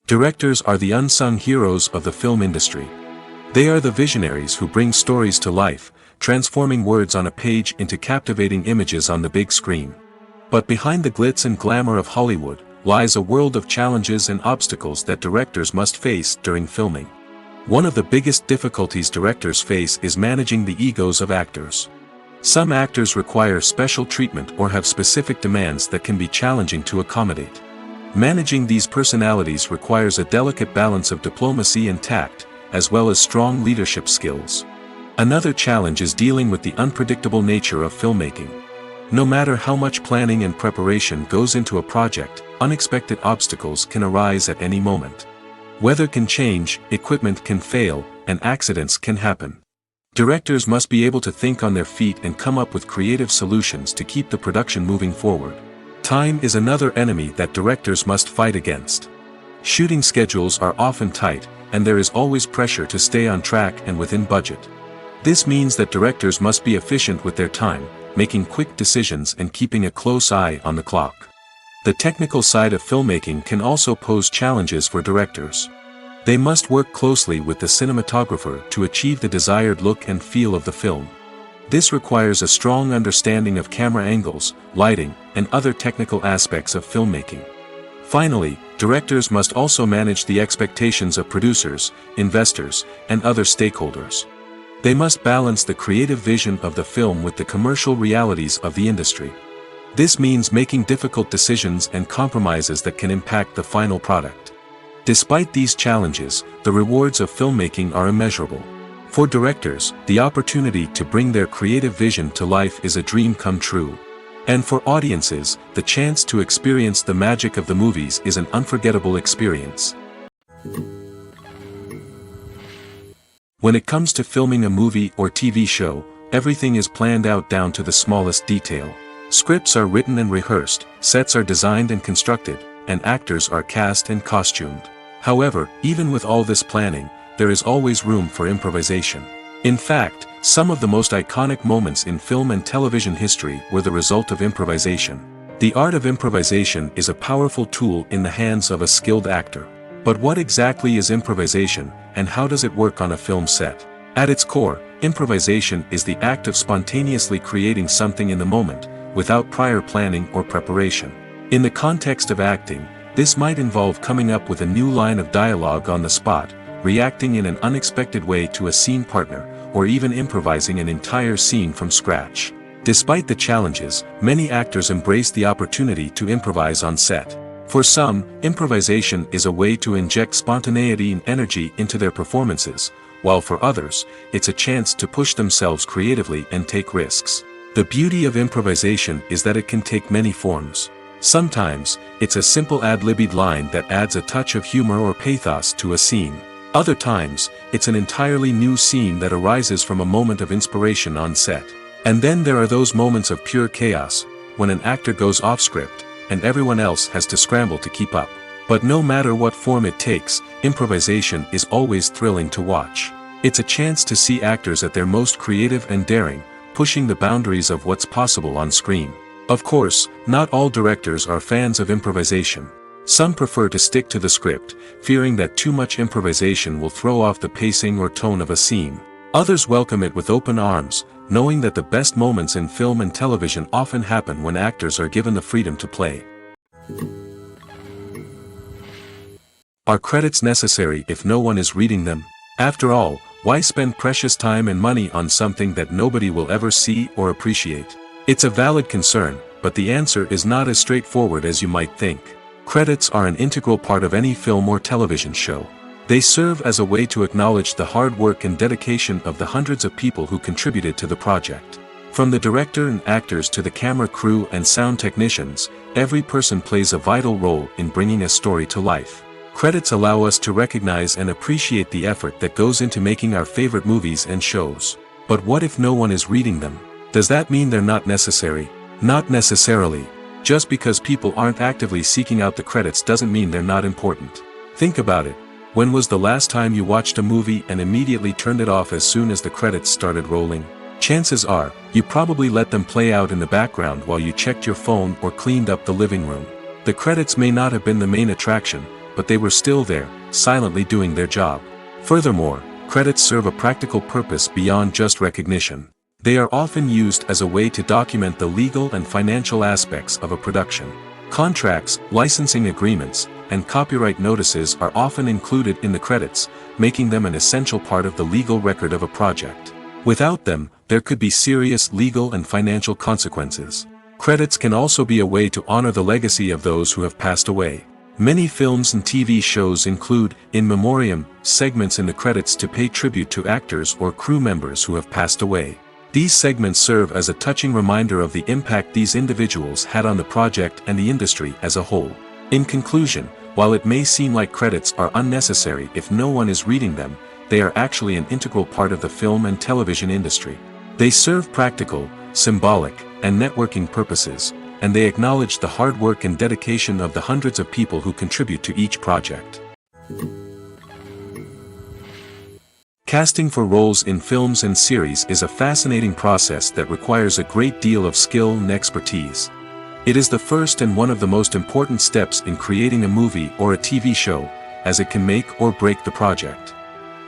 Directors are the unsung heroes of the film industry. They are the visionaries who bring stories to life, transforming words on a page into captivating images on the big screen. But behind the glitz and glamour of Hollywood, lies a world of challenges and obstacles that directors must face during filming. One of the biggest difficulties directors face is managing the egos of actors. Some actors require special treatment or have specific demands that can be challenging to accommodate. Managing these personalities requires a delicate balance of diplomacy and tact, as well as strong leadership skills. Another challenge is dealing with the unpredictable nature of filmmaking. No matter how much planning and preparation goes into a project, unexpected obstacles can arise at any moment. Weather can change, equipment can fail, and accidents can happen. Directors must be able to think on their feet and come up with creative solutions to keep the production moving forward. Time is another enemy that directors must fight against. Shooting schedules are often tight, and there is always pressure to stay on track and within budget. This means that directors must be efficient with their time, making quick decisions and keeping a close eye on the clock. The technical side of filmmaking can also pose challenges for directors. They must work closely with the cinematographer to achieve the desired look and feel of the film. This requires a strong understanding of camera angles, lighting, and other technical aspects of filmmaking. Finally, directors must also manage the expectations of producers, investors, and other stakeholders. They must balance the creative vision of the film with the commercial realities of the industry. This means making difficult decisions and compromises that can impact the final product. Despite these challenges, the rewards of filmmaking are immeasurable. For directors, the opportunity to bring their creative vision to life is a dream come true. And for audiences, the chance to experience the magic of the movies is an unforgettable experience. When it comes to filming a movie or TV show, everything is planned out down to the smallest detail. Scripts are written and rehearsed, sets are designed and constructed, and actors are cast and costumed. However, even with all this planning, there is always room for improvisation. In fact, some of the most iconic moments in film and television history were the result of improvisation. The art of improvisation is a powerful tool in the hands of a skilled actor. But what exactly is improvisation, and how does it work on a film set? At its core, improvisation is the act of spontaneously creating something in the moment, without prior planning or preparation. In the context of acting, this might involve coming up with a new line of dialogue on the spot, reacting in an unexpected way to a scene partner, or even improvising an entire scene from scratch. Despite the challenges, many actors embrace the opportunity to improvise on set. For some, improvisation is a way to inject spontaneity and energy into their performances, while for others, it's a chance to push themselves creatively and take risks. The beauty of improvisation is that it can take many forms. Sometimes, it's a simple ad-libbed line that adds a touch of humor or pathos to a scene. Other times, it's an entirely new scene that arises from a moment of inspiration on set. And then there are those moments of pure chaos, when an actor goes off script, and everyone else has to scramble to keep up. But no matter what form it takes, improvisation is always thrilling to watch. It's a chance to see actors at their most creative and daring, pushing the boundaries of what's possible on screen. Of course, not all directors are fans of improvisation. Some prefer to stick to the script, fearing that too much improvisation will throw off the pacing or tone of a scene. Others welcome it with open arms, knowing that the best moments in film and television often happen when actors are given the freedom to play. Are credits necessary if no one is reading them? After all, why spend precious time and money on something that nobody will ever see or appreciate? It's a valid concern, but the answer is not as straightforward as you might think. Credits are an integral part of any film or television show. They serve as a way to acknowledge the hard work and dedication of the hundreds of people who contributed to the project. From the director and actors to the camera crew and sound technicians, every person plays a vital role in bringing a story to life. Credits allow us to recognize and appreciate the effort that goes into making our favorite movies and shows. But what if no one is reading them? Does that mean they're not necessary? Not necessarily. Just because people aren't actively seeking out the credits doesn't mean they're not important. Think about it. When was the last time you watched a movie and immediately turned it off as soon as the credits started rolling? Chances are, you probably let them play out in the background while you checked your phone or cleaned up the living room. The credits may not have been the main attraction, but they were still there, silently doing their job. Furthermore, credits serve a practical purpose beyond just recognition. They are often used as a way to document the legal and financial aspects of a production. Contracts, licensing agreements, and copyright notices are often included in the credits, making them an essential part of the legal record of a project. Without them, there could be serious legal and financial consequences. Credits can also be a way to honor the legacy of those who have passed away. Many films and TV shows include, in memoriam, segments in the credits to pay tribute to actors or crew members who have passed away. These segments serve as a touching reminder of the impact these individuals had on the project and the industry as a whole. In conclusion, while it may seem like credits are unnecessary if no one is reading them, they are actually an integral part of the film and television industry. They serve practical, symbolic, and networking purposes, and they acknowledge the hard work and dedication of the hundreds of people who contribute to each project. Casting for roles in films and series is a fascinating process that requires a great deal of skill and expertise. It is the first and one of the most important steps in creating a movie or a TV show, as it can make or break the project.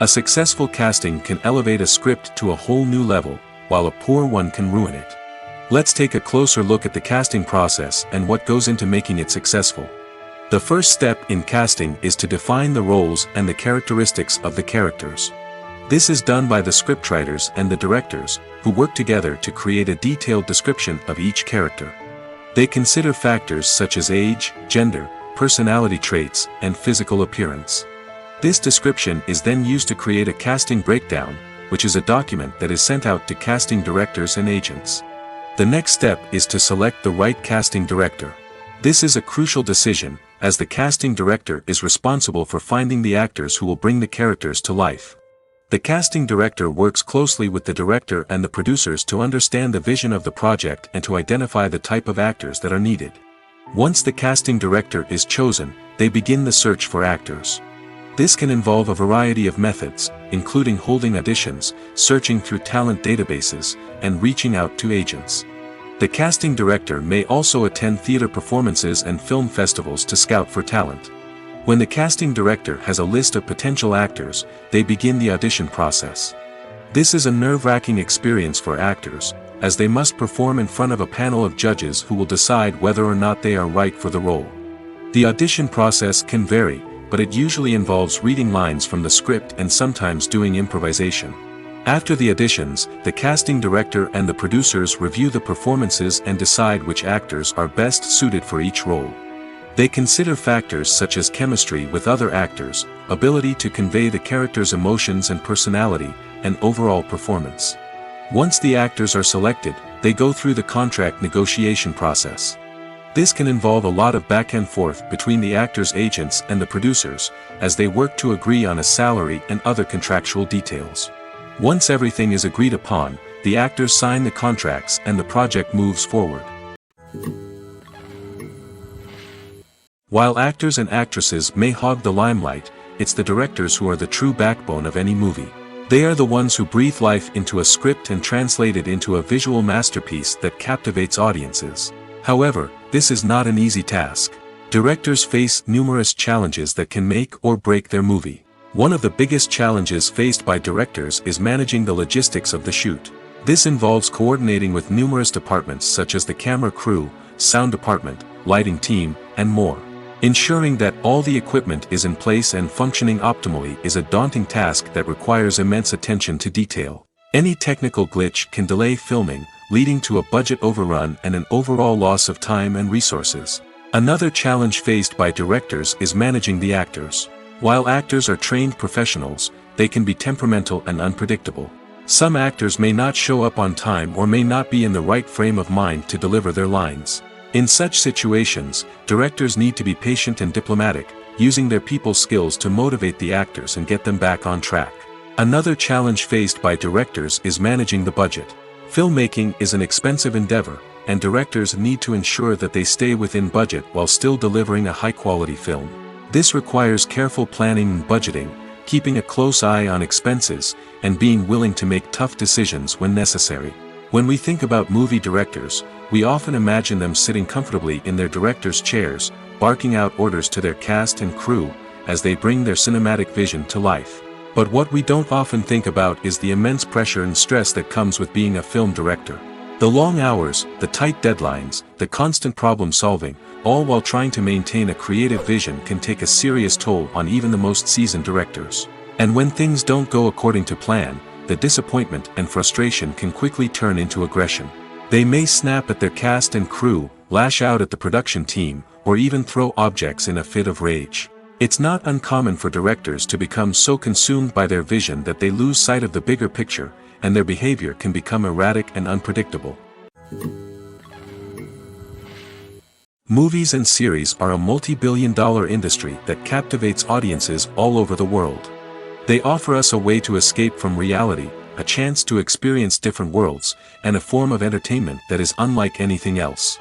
A successful casting can elevate a script to a whole new level, while a poor one can ruin it. Let's take a closer look at the casting process and what goes into making it successful. The first step in casting is to define the roles and the characteristics of the characters. This is done by the scriptwriters and the directors, who work together to create a detailed description of each character. They consider factors such as age, gender, personality traits, and physical appearance. This description is then used to create a casting breakdown, which is a document that is sent out to casting directors and agents. The next step is to select the right casting director. This is a crucial decision, as the casting director is responsible for finding the actors who will bring the characters to life. The casting director works closely with the director and the producers to understand the vision of the project and to identify the type of actors that are needed. Once the casting director is chosen, they begin the search for actors. This can involve a variety of methods, including holding auditions, searching through talent databases, and reaching out to agents. The casting director may also attend theater performances and film festivals to scout for talent. When the casting director has a list of potential actors, they begin the audition process. This is a nerve-wracking experience for actors, as they must perform in front of a panel of judges who will decide whether or not they are right for the role. The audition process can vary, but it usually involves reading lines from the script and sometimes doing improvisation. After the auditions, the casting director and the producers review the performances and decide which actors are best suited for each role. They consider factors such as chemistry with other actors, ability to convey the character's emotions and personality, and overall performance. Once the actors are selected, they go through the contract negotiation process. This can involve a lot of back and forth between the actors' agents and the producers, as they work to agree on a salary and other contractual details. Once everything is agreed upon, the actors sign the contracts and the project moves forward. While actors and actresses may hog the limelight, it's the directors who are the true backbone of any movie. They are the ones who breathe life into a script and translate it into a visual masterpiece that captivates audiences. However, this is not an easy task. Directors face numerous challenges that can make or break their movie. One of the biggest challenges faced by directors is managing the logistics of the shoot. This involves coordinating with numerous departments such as the camera crew, sound department, lighting team, and more. Ensuring that all the equipment is in place and functioning optimally is a daunting task that requires immense attention to detail. Any technical glitch can delay filming, leading to a budget overrun and an overall loss of time and resources. Another challenge faced by directors is managing the actors. While actors are trained professionals, they can be temperamental and unpredictable. Some actors may not show up on time or may not be in the right frame of mind to deliver their lines. In such situations, directors need to be patient and diplomatic, using their people skills to motivate the actors and get them back on track. Another challenge faced by directors is managing the budget. Filmmaking is an expensive endeavor, and directors need to ensure that they stay within budget while still delivering a high-quality film. This requires careful planning and budgeting, keeping a close eye on expenses, and being willing to make tough decisions when necessary. When we think about movie directors, we often imagine them sitting comfortably in their director's chairs, barking out orders to their cast and crew, as they bring their cinematic vision to life. But what we don't often think about is the immense pressure and stress that comes with being a film director. The long hours, the tight deadlines, the constant problem solving, all while trying to maintain a creative vision can take a serious toll on even the most seasoned directors. And when things don't go according to plan, the disappointment and frustration can quickly turn into aggression. They may snap at their cast and crew, lash out at the production team, or even throw objects in a fit of rage. It's not uncommon for directors to become so consumed by their vision that they lose sight of the bigger picture, and their behavior can become erratic and unpredictable. Movies and series are a multi-billion-dollar industry that captivates audiences all over the world. They offer us a way to escape from reality, a chance to experience different worlds, and a form of entertainment that is unlike anything else.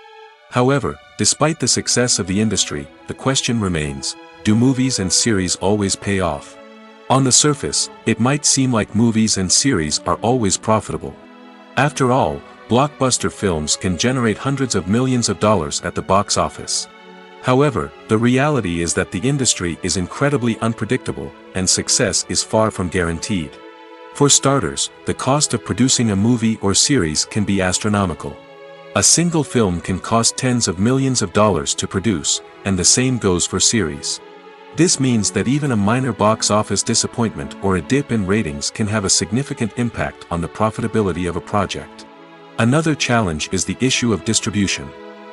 However, despite the success of the industry, the question remains, do movies and series always pay off? On the surface, it might seem like movies and series are always profitable. After all, blockbuster films can generate hundreds of millions of dollars at the box office. However, the reality is that the industry is incredibly unpredictable, and success is far from guaranteed. For starters, the cost of producing a movie or series can be astronomical. A single film can cost tens of millions of dollars to produce, and the same goes for series. This means that even a minor box office disappointment or a dip in ratings can have a significant impact on the profitability of a project. Another challenge is the issue of distribution.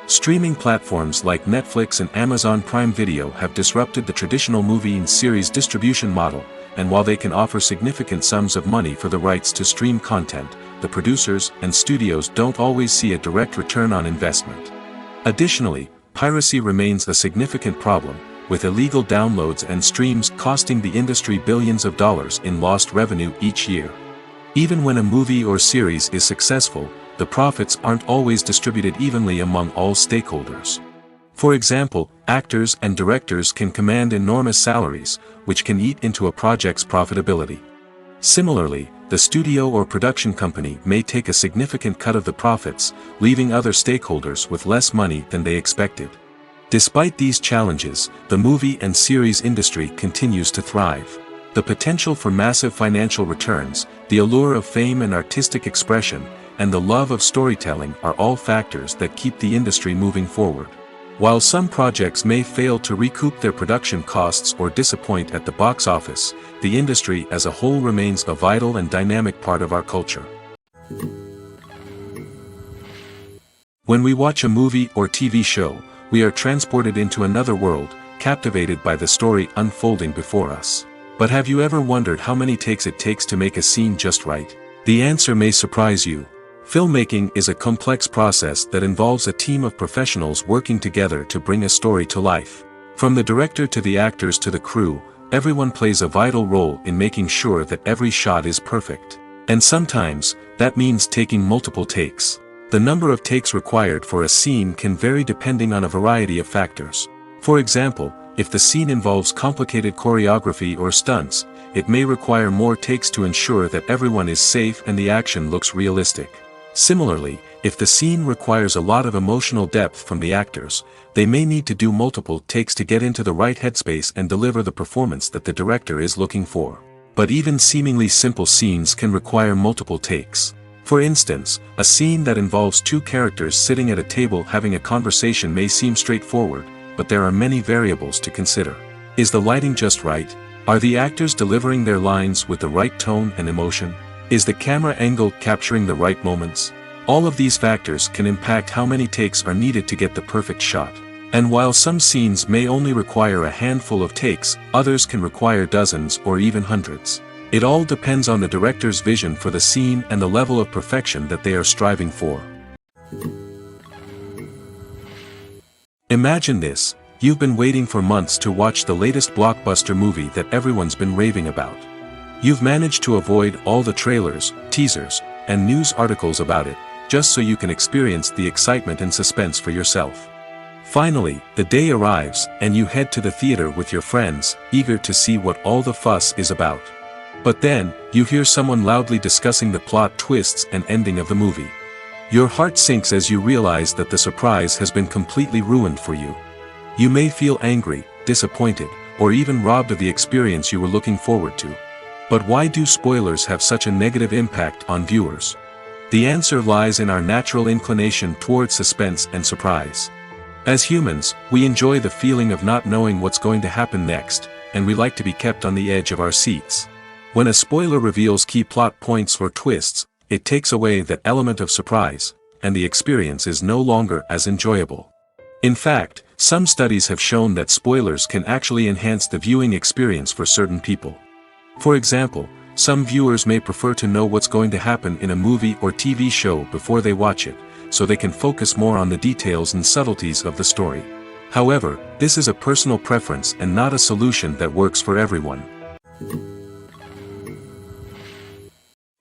Streaming platforms like Netflix and Amazon Prime Video have disrupted the traditional movie and series distribution model, and while they can offer significant sums of money for the rights to stream content, the producers and studios don't always see a direct return on investment. Additionally, piracy remains a significant problem, with illegal downloads and streams costing the industry billions of dollars in lost revenue each year. Even when a movie or series is successful, the profits aren't always distributed evenly among all stakeholders. For example, actors and directors can command enormous salaries, which can eat into a project's profitability. Similarly, the studio or production company may take a significant cut of the profits, leaving other stakeholders with less money than they expected. Despite these challenges, the movie and series industry continues to thrive. The potential for massive financial returns, the allure of fame and artistic expression, and the love of storytelling are all factors that keep the industry moving forward. While some projects may fail to recoup their production costs or disappoint at the box office, the industry as a whole remains a vital and dynamic part of our culture. When we watch a movie or TV show, we are transported into another world, captivated by the story unfolding before us. But have you ever wondered how many takes it takes to make a scene just right? The answer may surprise you. Filmmaking is a complex process that involves a team of professionals working together to bring a story to life. From the director to the actors to the crew, everyone plays a vital role in making sure that every shot is perfect. And sometimes, that means taking multiple takes. The number of takes required for a scene can vary depending on a variety of factors. For example, if the scene involves complicated choreography or stunts, it may require more takes to ensure that everyone is safe and the action looks realistic. Similarly, if the scene requires a lot of emotional depth from the actors, they may need to do multiple takes to get into the right headspace and deliver the performance that the director is looking for. But even seemingly simple scenes can require multiple takes. For instance, a scene that involves two characters sitting at a table having a conversation may seem straightforward, but there are many variables to consider. Is the lighting just right? Are the actors delivering their lines with the right tone and emotion? Is the camera angle capturing the right moments? All of these factors can impact how many takes are needed to get the perfect shot. And while some scenes may only require a handful of takes, others can require dozens or even hundreds. It all depends on the director's vision for the scene and the level of perfection that they are striving for. Imagine this: you've been waiting for months to watch the latest blockbuster movie that everyone's been raving about. You've managed to avoid all the trailers, teasers, and news articles about it, just so you can experience the excitement and suspense for yourself. Finally, the day arrives, and you head to the theater with your friends, eager to see what all the fuss is about. But then, you hear someone loudly discussing the plot twists and ending of the movie. Your heart sinks as you realize that the surprise has been completely ruined for you. You may feel angry, disappointed, or even robbed of the experience you were looking forward to. But why do spoilers have such a negative impact on viewers? The answer lies in our natural inclination toward suspense and surprise. As humans, we enjoy the feeling of not knowing what's going to happen next, and we like to be kept on the edge of our seats. When a spoiler reveals key plot points or twists, it takes away that element of surprise, and the experience is no longer as enjoyable. In fact, some studies have shown that spoilers can actually enhance the viewing experience for certain people. For example, some viewers may prefer to know what's going to happen in a movie or TV show before they watch it, so they can focus more on the details and subtleties of the story. However, this is a personal preference and not a solution that works for everyone.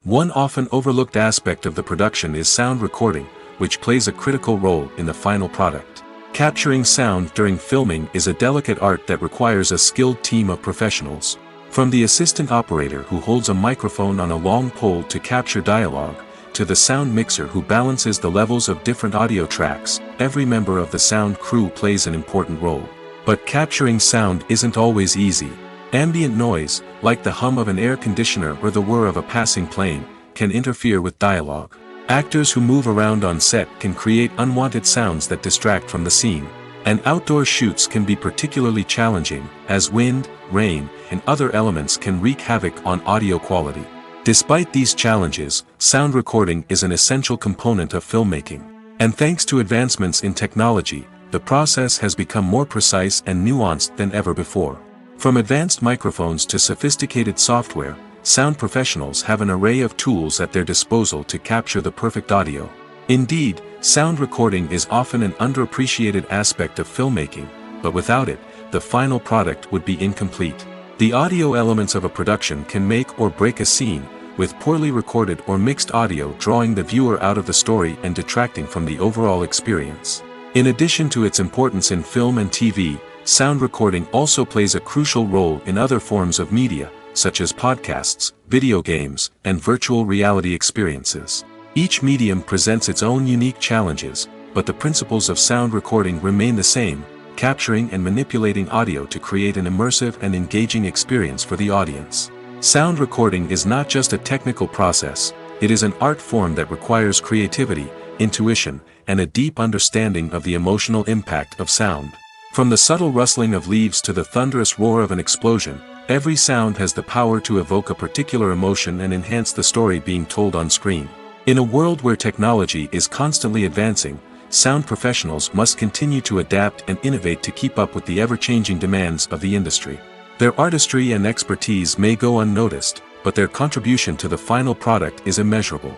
One often overlooked aspect of the production is sound recording, which plays a critical role in the final product. Capturing sound during filming is a delicate art that requires a skilled team of professionals. From the assistant operator who holds a microphone on a long pole to capture dialogue, to the sound mixer who balances the levels of different audio tracks, every member of the sound crew plays an important role. But capturing sound isn't always easy. Ambient noise, like the hum of an air conditioner or the whir of a passing plane, can interfere with dialogue. Actors who move around on set can create unwanted sounds that distract from the scene. And outdoor shoots can be particularly challenging, as wind, rain, and other elements can wreak havoc on audio quality. Despite these challenges, sound recording is an essential component of filmmaking. And thanks to advancements in technology, the process has become more precise and nuanced than ever before. From advanced microphones to sophisticated software, sound professionals have an array of tools at their disposal to capture the perfect audio. Indeed, sound recording is often an underappreciated aspect of filmmaking, but without it, the final product would be incomplete. The audio elements of a production can make or break a scene, with poorly recorded or mixed audio drawing the viewer out of the story and detracting from the overall experience. In addition to its importance in film and TV, sound recording also plays a crucial role in other forms of media, such as podcasts, video games, and virtual reality experiences. Each medium presents its own unique challenges, but the principles of sound recording remain the same, capturing and manipulating audio to create an immersive and engaging experience for the audience. Sound recording is not just a technical process, it is an art form that requires creativity, intuition, and a deep understanding of the emotional impact of sound. From the subtle rustling of leaves to the thunderous roar of an explosion, every sound has the power to evoke a particular emotion and enhance the story being told on screen. In a world where technology is constantly advancing, sound professionals must continue to adapt and innovate to keep up with the ever-changing demands of the industry. Their artistry and expertise may go unnoticed, but their contribution to the final product is immeasurable.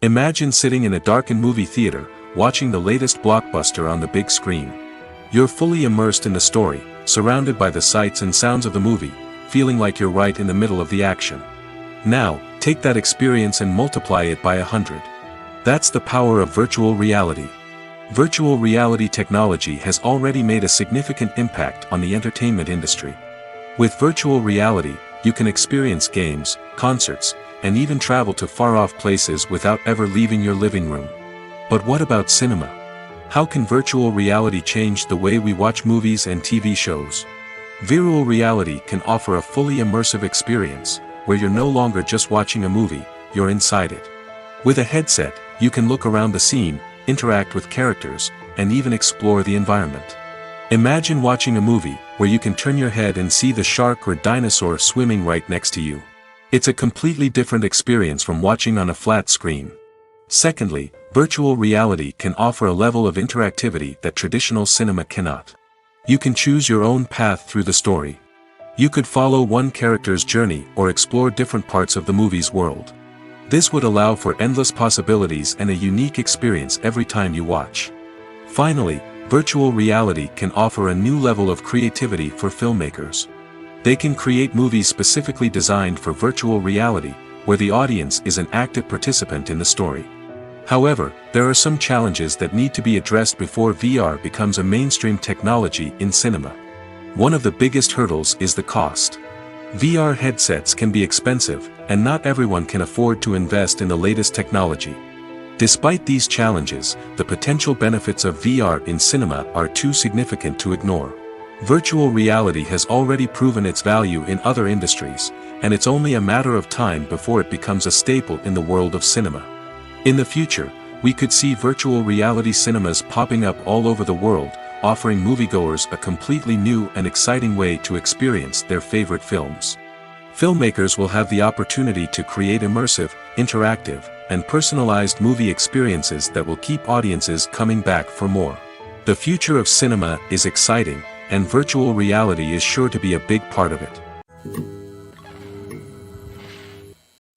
Imagine sitting in a darkened movie theater, watching the latest blockbuster on the big screen. You're fully immersed in the story, surrounded by the sights and sounds of the movie, feeling like you're right in the middle of the action. Now, take that experience and multiply it by 100. That's the power of virtual reality. Virtual reality technology has already made a significant impact on the entertainment industry. With virtual reality, you can experience games, concerts, and even travel to far-off places without ever leaving your living room. But what about cinema? How can virtual reality change the way we watch movies and TV shows? Virtual reality can offer a fully immersive experience, where you're no longer just watching a movie, you're inside it. With a headset, you can look around the scene, interact with characters, and even explore the environment. Imagine watching a movie, where you can turn your head and see the shark or dinosaur swimming right next to you. It's a completely different experience from watching on a flat screen. Secondly, virtual reality can offer a level of interactivity that traditional cinema cannot. You can choose your own path through the story. You could follow one character's journey or explore different parts of the movie's world. This would allow for endless possibilities and a unique experience every time you watch. Finally, virtual reality can offer a new level of creativity for filmmakers. They can create movies specifically designed for virtual reality, where the audience is an active participant in the story. However, there are some challenges that need to be addressed before VR becomes a mainstream technology in cinema. One of the biggest hurdles is the cost. VR headsets can be expensive, and not everyone can afford to invest in the latest technology. Despite these challenges, the potential benefits of VR in cinema are too significant to ignore. Virtual reality has already proven its value in other industries, and it's only a matter of time before it becomes a staple in the world of cinema. In the future, we could see virtual reality cinemas popping up all over the world, offering moviegoers a completely new and exciting way to experience their favorite films. Filmmakers will have the opportunity to create immersive, interactive, and personalized movie experiences that will keep audiences coming back for more. The future of cinema is exciting, and virtual reality is sure to be a big part of it.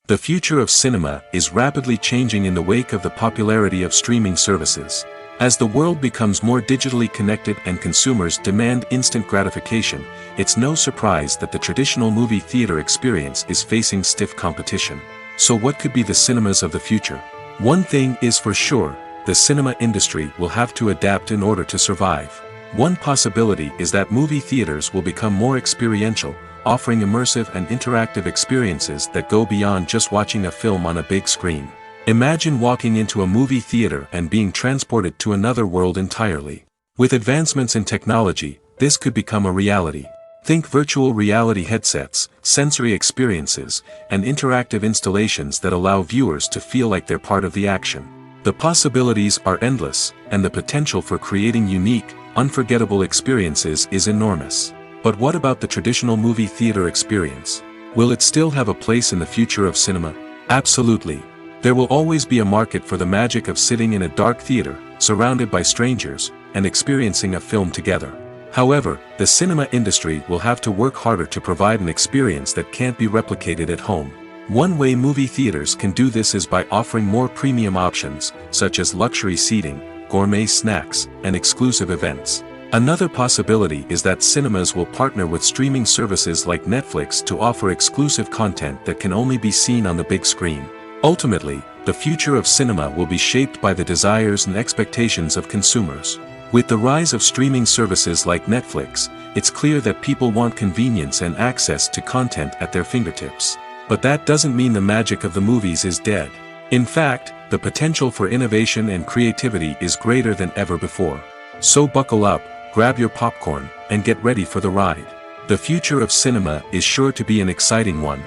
The future of cinema is rapidly changing in the wake of the popularity of streaming services. As the world becomes more digitally connected and consumers demand instant gratification, it's no surprise that the traditional movie theater experience is facing stiff competition. So what could be the cinemas of the future? One thing is for sure, the cinema industry will have to adapt in order to survive. One possibility is that movie theaters will become more experiential, offering immersive and interactive experiences that go beyond just watching a film on a big screen. Imagine walking into a movie theater and being transported to another world entirely. With advancements in technology, this could become a reality. Think virtual reality headsets, sensory experiences, and interactive installations that allow viewers to feel like they're part of the action. The possibilities are endless, and the potential for creating unique, unforgettable experiences is enormous. But what about the traditional movie theater experience? Will it still have a place in the future of cinema? Absolutely. There will always be a market for the magic of sitting in a dark theater, surrounded by strangers, and experiencing a film together. However, the cinema industry will have to work harder to provide an experience that can't be replicated at home. One way movie theaters can do this is by offering more premium options, such as luxury seating, gourmet snacks, and exclusive events. Another possibility is that cinemas will partner with streaming services like Netflix to offer exclusive content that can only be seen on the big screen. Ultimately, the future of cinema will be shaped by the desires and expectations of consumers. With the rise of streaming services like Netflix, it's clear that people want convenience and access to content at their fingertips. But that doesn't mean the magic of the movies is dead. In fact, the potential for innovation and creativity is greater than ever before. So buckle up, grab your popcorn, and get ready for the ride. The future of cinema is sure to be an exciting one.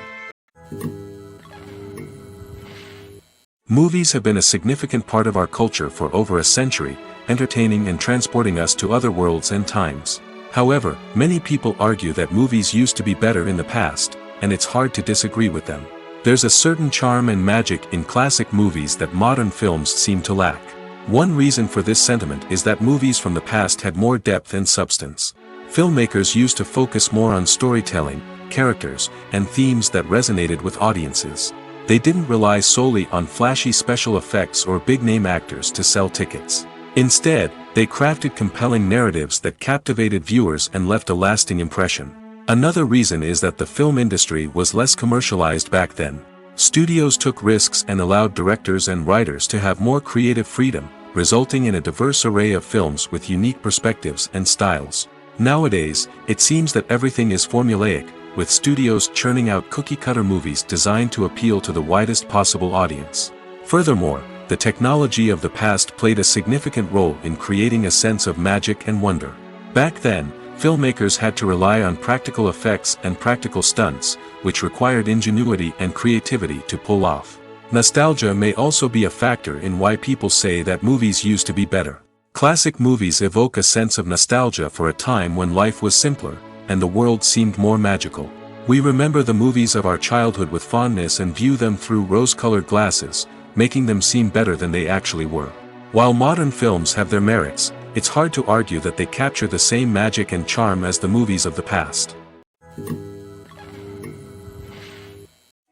Movies have been a significant part of our culture for over a century, entertaining and transporting us to other worlds and times. However, many people argue that movies used to be better in the past, and it's hard to disagree with them. There's a certain charm and magic in classic movies that modern films seem to lack. One reason for this sentiment is that movies from the past had more depth and substance. Filmmakers used to focus more on storytelling, characters, and themes that resonated with audiences. They didn't rely solely on flashy special effects or big-name actors to sell tickets. Instead, they crafted compelling narratives that captivated viewers and left a lasting impression. Another reason is that the film industry was less commercialized back then. Studios took risks and allowed directors and writers to have more creative freedom, resulting in a diverse array of films with unique perspectives and styles. Nowadays, it seems that everything is formulaic, with studios churning out cookie-cutter movies designed to appeal to the widest possible audience. Furthermore, the technology of the past played a significant role in creating a sense of magic and wonder. Back then, filmmakers had to rely on practical effects and practical stunts, which required ingenuity and creativity to pull off. Nostalgia may also be a factor in why people say that movies used to be better. Classic movies evoke a sense of nostalgia for a time when life was simpler, and the world seemed more magical. We remember the movies of our childhood with fondness and view them through rose-colored glasses, making them seem better than they actually were. While modern films have their merits, it's hard to argue that they capture the same magic and charm as the movies of the past.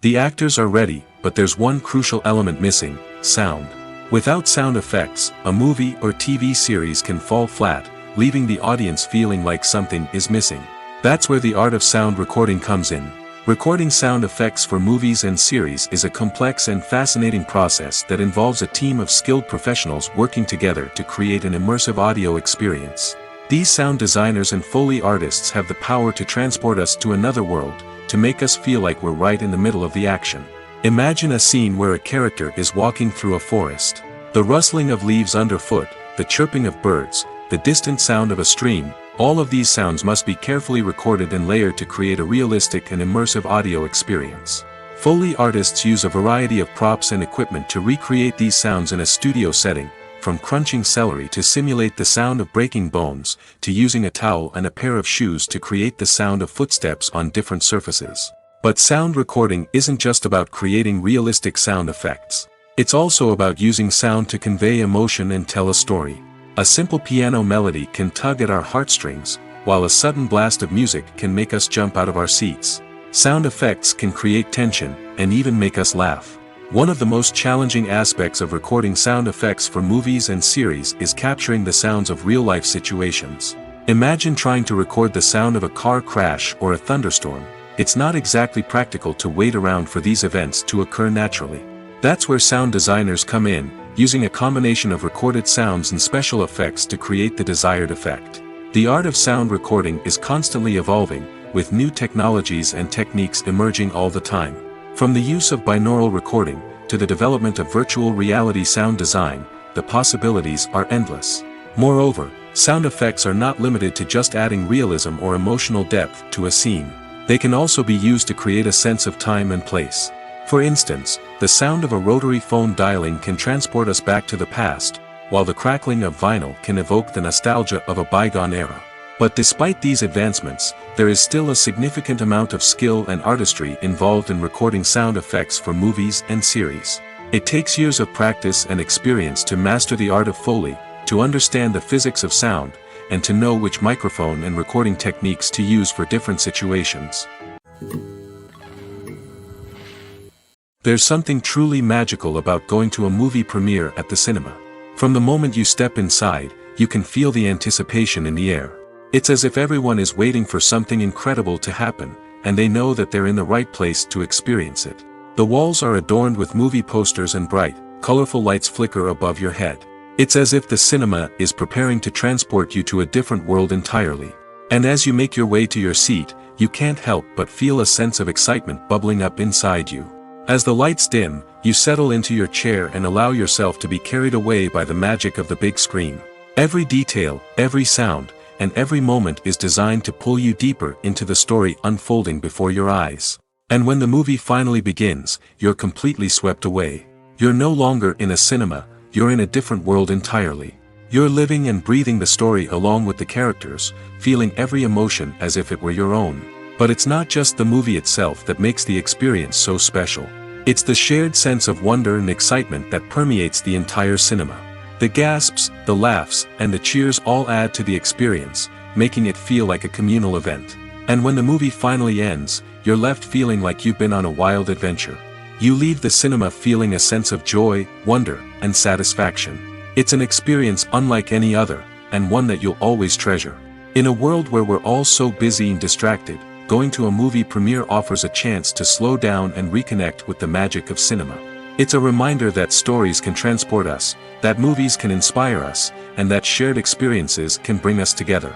The actors are ready, but there's one crucial element missing: sound. Without sound effects, a movie or TV series can fall flat, leaving the audience feeling like something is missing. That's where the art of sound recording comes in. Recording sound effects for movies and series is a complex and fascinating process that involves a team of skilled professionals working together to create an immersive audio experience. These sound designers and Foley artists have the power to transport us to another world, to make us feel like we're right in the middle of the action. Imagine a scene where a character is walking through a forest. The rustling of leaves underfoot, the chirping of birds, the distant sound of a stream, all of these sounds must be carefully recorded and layered to create a realistic and immersive audio experience. Foley artists use a variety of props and equipment to recreate these sounds in a studio setting, from crunching celery to simulate the sound of breaking bones, to using a towel and a pair of shoes to create the sound of footsteps on different surfaces. But sound recording isn't just about creating realistic sound effects. It's also about using sound to convey emotion and tell a story. A simple piano melody can tug at our heartstrings, while a sudden blast of music can make us jump out of our seats. Sound effects can create tension, and even make us laugh. One of the most challenging aspects of recording sound effects for movies and series is capturing the sounds of real-life situations. Imagine trying to record the sound of a car crash or a thunderstorm. It's not exactly practical to wait around for these events to occur naturally. That's where sound designers come in, using a combination of recorded sounds and special effects to create the desired effect. The art of sound recording is constantly evolving, with new technologies and techniques emerging all the time. From the use of binaural recording, to the development of virtual reality sound design, the possibilities are endless. Moreover, sound effects are not limited to just adding realism or emotional depth to a scene. They can also be used to create a sense of time and place. For instance, the sound of a rotary phone dialing can transport us back to the past, while the crackling of vinyl can evoke the nostalgia of a bygone era. But despite these advancements, there is still a significant amount of skill and artistry involved in recording sound effects for movies and series. It takes years of practice and experience to master the art of Foley, to understand the physics of sound, and to know which microphone and recording techniques to use for different situations. There's something truly magical about going to a movie premiere at the cinema. From the moment you step inside, you can feel the anticipation in the air. It's as if everyone is waiting for something incredible to happen, and they know that they're in the right place to experience it. The walls are adorned with movie posters and bright, colorful lights flicker above your head. It's as if the cinema is preparing to transport you to a different world entirely. And as you make your way to your seat, you can't help but feel a sense of excitement bubbling up inside you. As the lights dim, you settle into your chair and allow yourself to be carried away by the magic of the big screen. Every detail, every sound, and every moment is designed to pull you deeper into the story unfolding before your eyes. And when the movie finally begins, you're completely swept away. You're no longer in a cinema, you're in a different world entirely. You're living and breathing the story along with the characters, feeling every emotion as if it were your own. But it's not just the movie itself that makes the experience so special. It's the shared sense of wonder and excitement that permeates the entire cinema. The gasps, the laughs, and the cheers all add to the experience, making it feel like a communal event. And when the movie finally ends, you're left feeling like you've been on a wild adventure. You leave the cinema feeling a sense of joy, wonder, and satisfaction. It's an experience unlike any other, and one that you'll always treasure. In a world where we're all so busy and distracted, going to a movie premiere offers a chance to slow down and reconnect with the magic of cinema. It's a reminder that stories can transport us, that movies can inspire us, and that shared experiences can bring us together.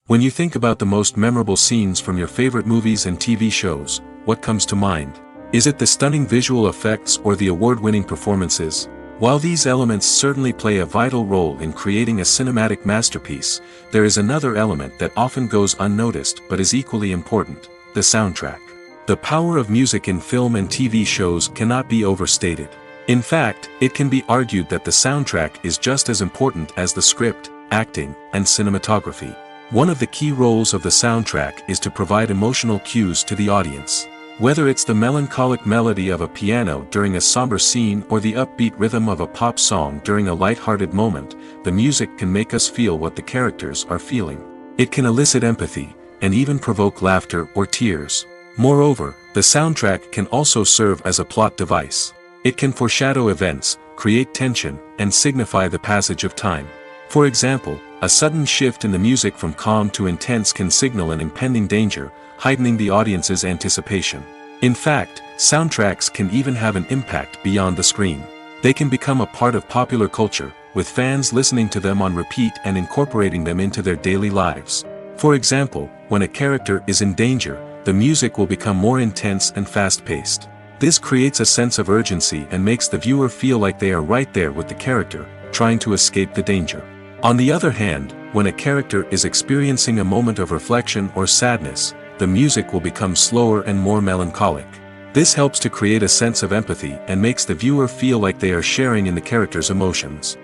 When you think about the most memorable scenes from your favorite movies and TV shows, what comes to mind? Is it the stunning visual effects or the award-winning performances? While these elements certainly play a vital role in creating a cinematic masterpiece, there is another element that often goes unnoticed but is equally important: the soundtrack. The power of music in film and TV shows cannot be overstated. In fact, it can be argued that the soundtrack is just as important as the script, acting, and cinematography. One of the key roles of the soundtrack is to provide emotional cues to the audience. Whether it's the melancholic melody of a piano during a somber scene or the upbeat rhythm of a pop song during a light-hearted moment, the music can make us feel what the characters are feeling. It can elicit empathy, and even provoke laughter or tears. Moreover, the soundtrack can also serve as a plot device. It can foreshadow events, create tension, and signify the passage of time. For example, a sudden shift in the music from calm to intense can signal an impending danger, heightening the audience's anticipation. In fact, soundtracks can even have an impact beyond the screen. They can become a part of popular culture, with fans listening to them on repeat and incorporating them into their daily lives. For example, when a character is in danger, the music will become more intense and fast-paced. This creates a sense of urgency and makes the viewer feel like they are right there with the character, trying to escape the danger. On the other hand, when a character is experiencing a moment of reflection or sadness, the music will become slower and more melancholic. This helps to create a sense of empathy and makes the viewer feel like they are sharing in the character's emotions.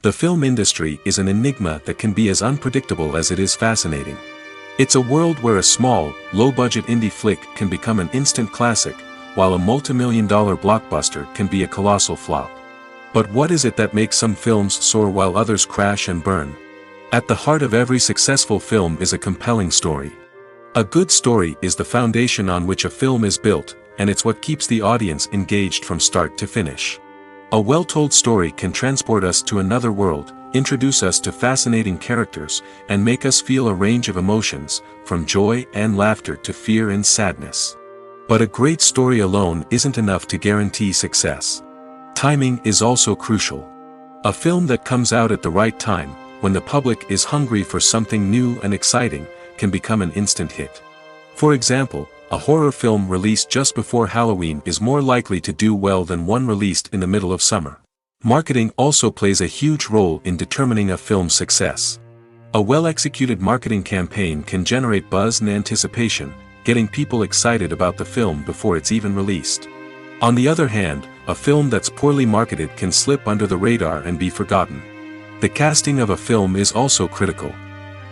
The film industry is an enigma that can be as unpredictable as it is fascinating. It's a world where a small, low-budget indie flick can become an instant classic, while a multi-million-dollar blockbuster can be a colossal flop. But what is it that makes some films soar while others crash and burn? At the heart of every successful film is a compelling story. A good story is the foundation on which a film is built, and it's what keeps the audience engaged from start to finish. A well-told story can transport us to another world, introduce us to fascinating characters, and make us feel a range of emotions, from joy and laughter to fear and sadness. But a great story alone isn't enough to guarantee success. Timing is also crucial. A film that comes out at the right time, when the public is hungry for something new and exciting, can become an instant hit. For example, a horror film released just before Halloween is more likely to do well than one released in the middle of summer. Marketing also plays a huge role in determining a film's success. A well-executed marketing campaign can generate buzz and anticipation, getting people excited about the film before it's even released. On the other hand, a film that's poorly marketed can slip under the radar and be forgotten. The casting of a film is also critical.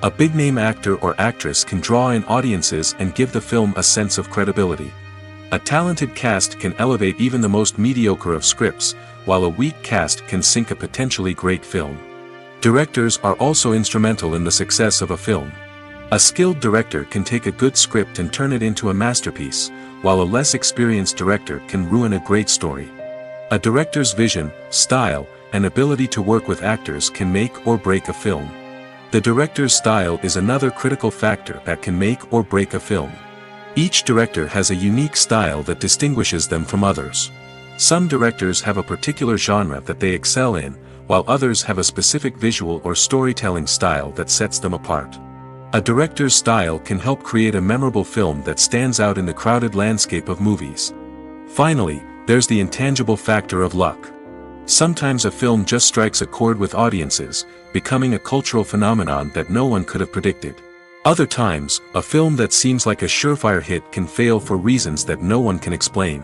A big-name actor or actress can draw in audiences and give the film a sense of credibility. A talented cast can elevate even the most mediocre of scripts, while a weak cast can sink a potentially great film. Directors are also instrumental in the success of a film. A skilled director can take a good script and turn it into a masterpiece, while a less experienced director can ruin a great story. A director's vision, style, and ability to work with actors can make or break a film. The director's style is another critical factor that can make or break a film. Each director has a unique style that distinguishes them from others. Some directors have a particular genre that they excel in, while others have a specific visual or storytelling style that sets them apart. A director's style can help create a memorable film that stands out in the crowded landscape of movies. Finally, there's the intangible factor of luck. Sometimes a film just strikes a chord with audiences, becoming a cultural phenomenon that no one could have predicted. Other times, a film that seems like a surefire hit can fail for reasons that no one can explain.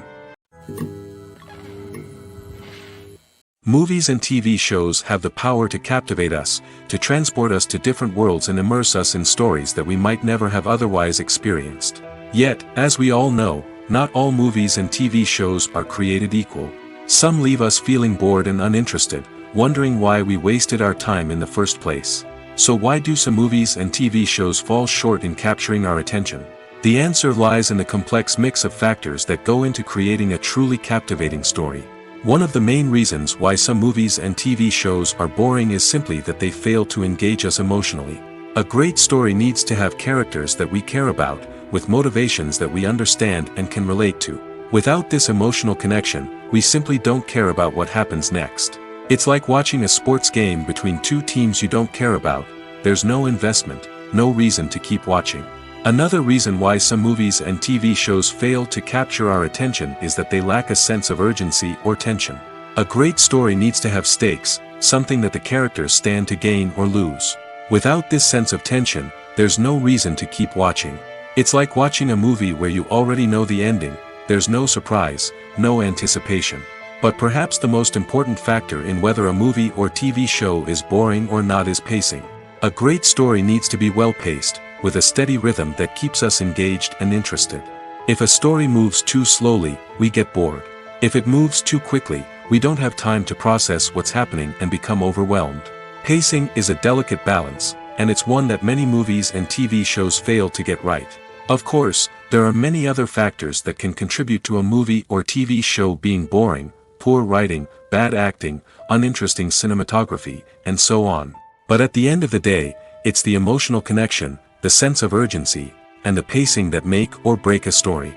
Movies and TV shows have the power to captivate us, to transport us to different worlds and immerse us in stories that we might never have otherwise experienced. Yet, as we all know, not all movies and TV shows are created equal. Some leave us feeling bored and uninterested, wondering why we wasted our time in the first place. So why do some movies and TV shows fall short in capturing our attention? The answer lies in the complex mix of factors that go into creating a truly captivating story. One of the main reasons why some movies and TV shows are boring is simply that they fail to engage us emotionally. A great story needs to have characters that we care about, with motivations that we understand and can relate to. Without this emotional connection, we simply don't care about what happens next. It's like watching a sports game between two teams you don't care about. There's no investment, no reason to keep watching. Another reason why some movies and TV shows fail to capture our attention is that they lack a sense of urgency or tension. A great story needs to have stakes, something that the characters stand to gain or lose. Without this sense of tension, there's no reason to keep watching. It's like watching a movie where you already know the ending. There's no surprise, no anticipation. But perhaps the most important factor in whether a movie or TV show is boring or not is pacing. A great story needs to be well-paced, with a steady rhythm that keeps us engaged and interested. If a story moves too slowly, we get bored. If it moves too quickly, we don't have time to process what's happening and become overwhelmed. Pacing is a delicate balance, and it's one that many movies and TV shows fail to get right. Of course, there are many other factors that can contribute to a movie or TV show being boring: poor writing, bad acting, uninteresting cinematography, and so on. But at the end of the day, it's the emotional connection, the sense of urgency, and the pacing that make or break a story.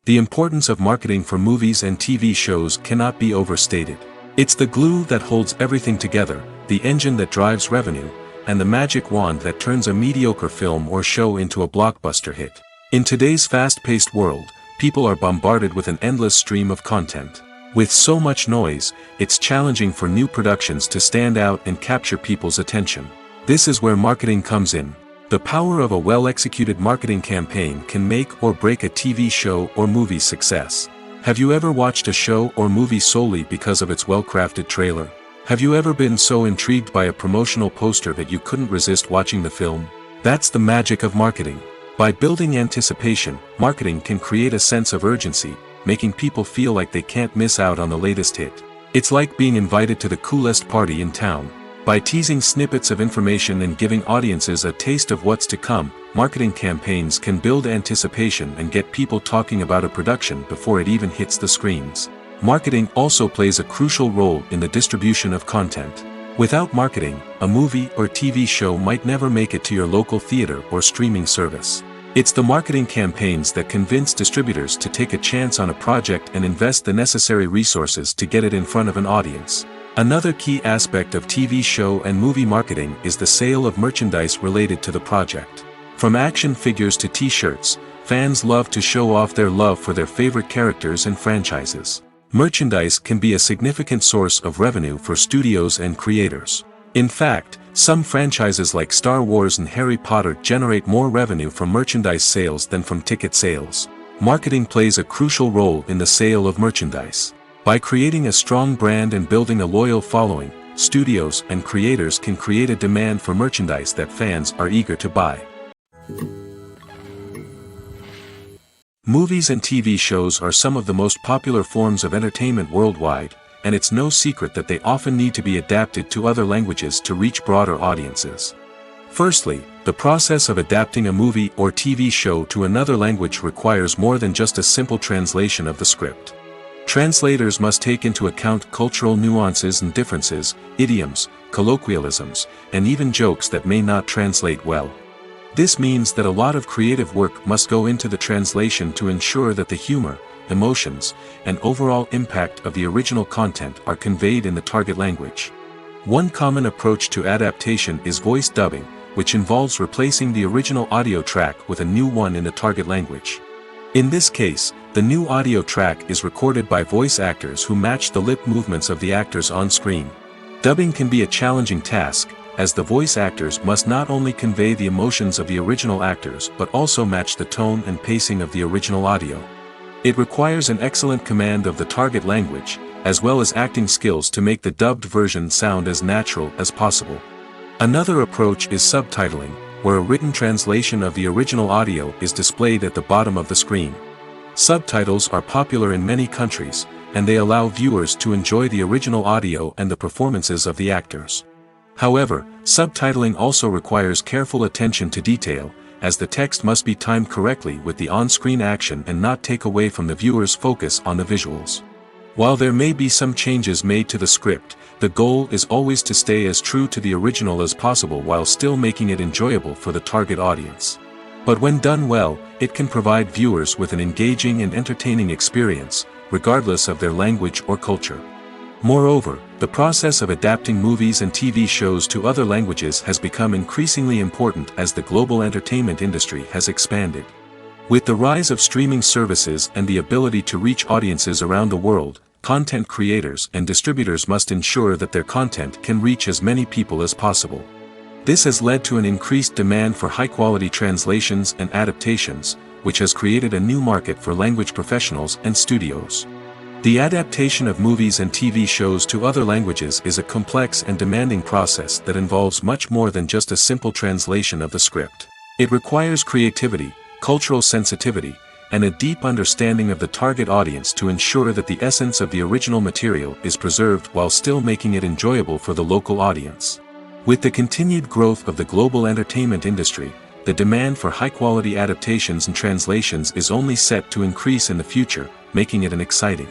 The importance of marketing for movies and TV shows cannot be overstated. It's the glue that holds everything together, the engine that drives revenue, and the magic wand that turns a mediocre film or show into a blockbuster hit. In today's fast-paced world, people are bombarded with an endless stream of content. With so much noise, it's challenging for new productions to stand out and capture people's attention. This is where marketing comes in. The power of a well-executed marketing campaign can make or break a TV show or movie's success. Have you ever watched a show or movie solely because of its well-crafted trailer? Have you ever been so intrigued by a promotional poster that you couldn't resist watching the film? That's the magic of marketing. By building anticipation, marketing can create a sense of urgency, making people feel like they can't miss out on the latest hit. It's like being invited to the coolest party in town. By teasing snippets of information and giving audiences a taste of what's to come, marketing campaigns can build anticipation and get people talking about a production before it even hits the screens. Marketing also plays a crucial role in the distribution of content. Without marketing, a movie or TV show might never make it to your local theater or streaming service. It's the marketing campaigns that convince distributors to take a chance on a project and invest the necessary resources to get it in front of an audience. Another key aspect of TV show and movie marketing is the sale of merchandise related to the project. From action figures to t-shirts, fans love to show off their love for their favorite characters and franchises. Merchandise can be a significant source of revenue for studios and creators. In fact, some franchises like Star Wars and Harry Potter generate more revenue from merchandise sales than from ticket sales. Marketing plays a crucial role in the sale of merchandise. By creating a strong brand and building a loyal following, studios and creators can create a demand for merchandise that fans are eager to buy. Movies and TV shows are some of the most popular forms of entertainment worldwide, and it's no secret that they often need to be adapted to other languages to reach broader audiences. Firstly, the process of adapting a movie or TV show to another language requires more than just a simple translation of the script. Translators must take into account cultural nuances and differences, idioms, colloquialisms, and even jokes that may not translate well. This means that a lot of creative work must go into the translation to ensure that the humor, emotions, and overall impact of the original content are conveyed in the target language. One common approach to adaptation is voice dubbing, which involves replacing the original audio track with a new one in the target language. In this case, the new audio track is recorded by voice actors who match the lip movements of the actors on screen. Dubbing can be a challenging task, as the voice actors must not only convey the emotions of the original actors but also match the tone and pacing of the original audio. It requires an excellent command of the target language, as well as acting skills to make the dubbed version sound as natural as possible. Another approach is subtitling, where a written translation of the original audio is displayed at the bottom of the screen. Subtitles are popular in many countries, and they allow viewers to enjoy the original audio and the performances of the actors. However, subtitling also requires careful attention to detail, as the text must be timed correctly with the on-screen action and not take away from the viewer's focus on the visuals. While there may be some changes made to the script, the goal is always to stay as true to the original as possible while still making it enjoyable for the target audience. But when done well, it can provide viewers with an engaging and entertaining experience, regardless of their language or culture. Moreover, the process of adapting movies and TV shows to other languages has become increasingly important as the global entertainment industry has expanded. With the rise of streaming services and the ability to reach audiences around the world, content creators and distributors must ensure that their content can reach as many people as possible. This has led to an increased demand for high-quality translations and adaptations, which has created a new market for language professionals and studios. The adaptation of movies and TV shows to other languages is a complex and demanding process that involves much more than just a simple translation of the script. It requires creativity, cultural sensitivity, and a deep understanding of the target audience to ensure that the essence of the original material is preserved while still making it enjoyable for the local audience. With the continued growth of the global entertainment industry, the demand for high-quality adaptations and translations is only set to increase in the future, making it an exciting.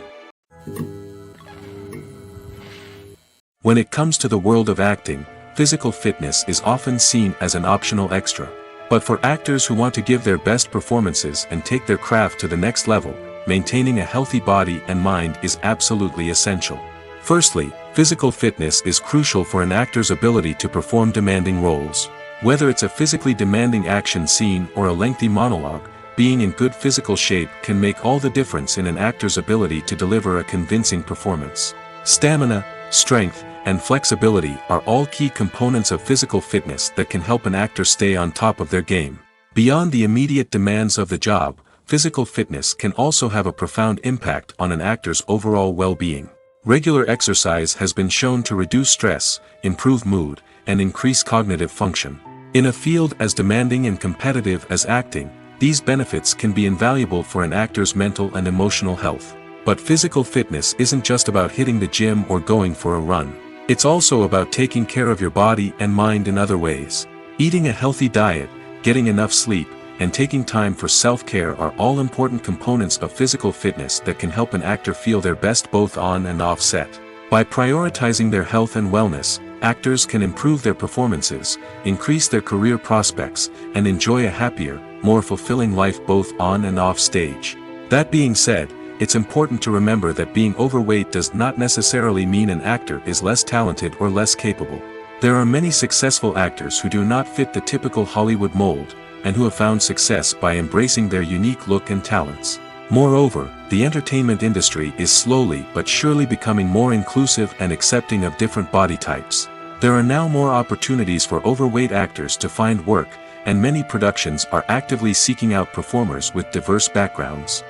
When it comes to the world of acting, physical fitness is often seen as an optional extra. But for actors who want to give their best performances and take their craft to the next level, maintaining a healthy body and mind is absolutely essential. Firstly, physical fitness is crucial for an actor's ability to perform demanding roles. Whether it's a physically demanding action scene or a lengthy monologue, being in good physical shape can make all the difference in an actor's ability to deliver a convincing performance. Stamina, strength, and flexibility are all key components of physical fitness that can help an actor stay on top of their game. Beyond the immediate demands of the job, physical fitness can also have a profound impact on an actor's overall well-being. Regular exercise has been shown to reduce stress, improve mood, and increase cognitive function. In a field as demanding and competitive as acting, these benefits can be invaluable for an actor's mental and emotional health. But physical fitness isn't just about hitting the gym or going for a run. It's also about taking care of your body and mind in other ways. Eating a healthy diet, getting enough sleep, and taking time for self-care are all important components of physical fitness that can help an actor feel their best both on and off set. By prioritizing their health and wellness, actors can improve their performances, increase their career prospects, and enjoy a happier, more fulfilling life both on and off stage. That being said, it's important to remember that being overweight does not necessarily mean an actor is less talented or less capable. There are many successful actors who do not fit the typical Hollywood mold, and who have found success by embracing their unique look and talents. Moreover, the entertainment industry is slowly but surely becoming more inclusive and accepting of different body types. There are now more opportunities for overweight actors to find work, and many productions are actively seeking out performers with diverse backgrounds.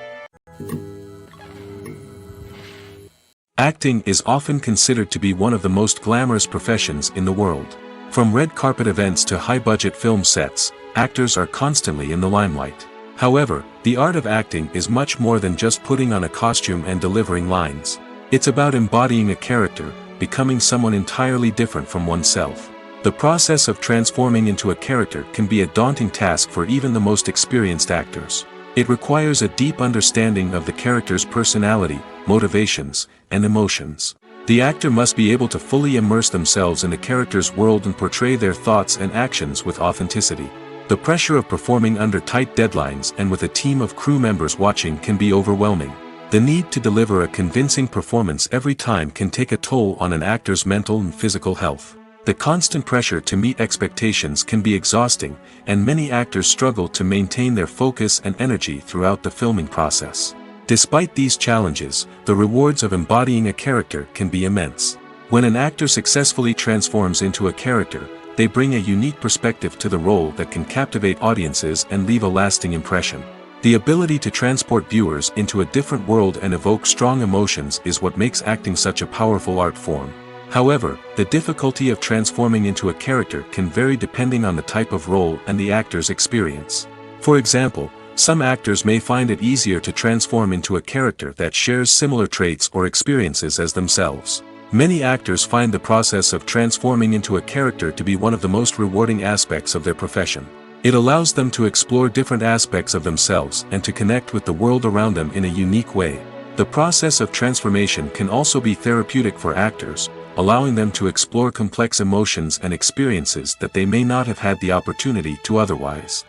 Acting is often considered to be one of the most glamorous professions in the world. From red carpet events to high-budget film sets, actors are constantly in the limelight. However, the art of acting is much more than just putting on a costume and delivering lines. It's about embodying a character, becoming someone entirely different from oneself. The process of transforming into a character can be a daunting task for even the most experienced actors. It requires a deep understanding of the character's personality, motivations, and emotions. The actor must be able to fully immerse themselves in the character's world and portray their thoughts and actions with authenticity. The pressure of performing under tight deadlines and with a team of crew members watching can be overwhelming. The need to deliver a convincing performance every time can take a toll on an actor's mental and physical health. The constant pressure to meet expectations can be exhausting, and many actors struggle to maintain their focus and energy throughout the filming process. Despite these challenges, the rewards of embodying a character can be immense. When an actor successfully transforms into a character, they bring a unique perspective to the role that can captivate audiences and leave a lasting impression. The ability to transport viewers into a different world and evoke strong emotions is what makes acting such a powerful art form. However, the difficulty of transforming into a character can vary depending on the type of role and the actor's experience. For example, some actors may find it easier to transform into a character that shares similar traits or experiences as themselves. Many actors find the process of transforming into a character to be one of the most rewarding aspects of their profession. It allows them to explore different aspects of themselves and to connect with the world around them in a unique way. The process of transformation can also be therapeutic for actors, allowing them to explore complex emotions and experiences that they may not have had the opportunity to otherwise.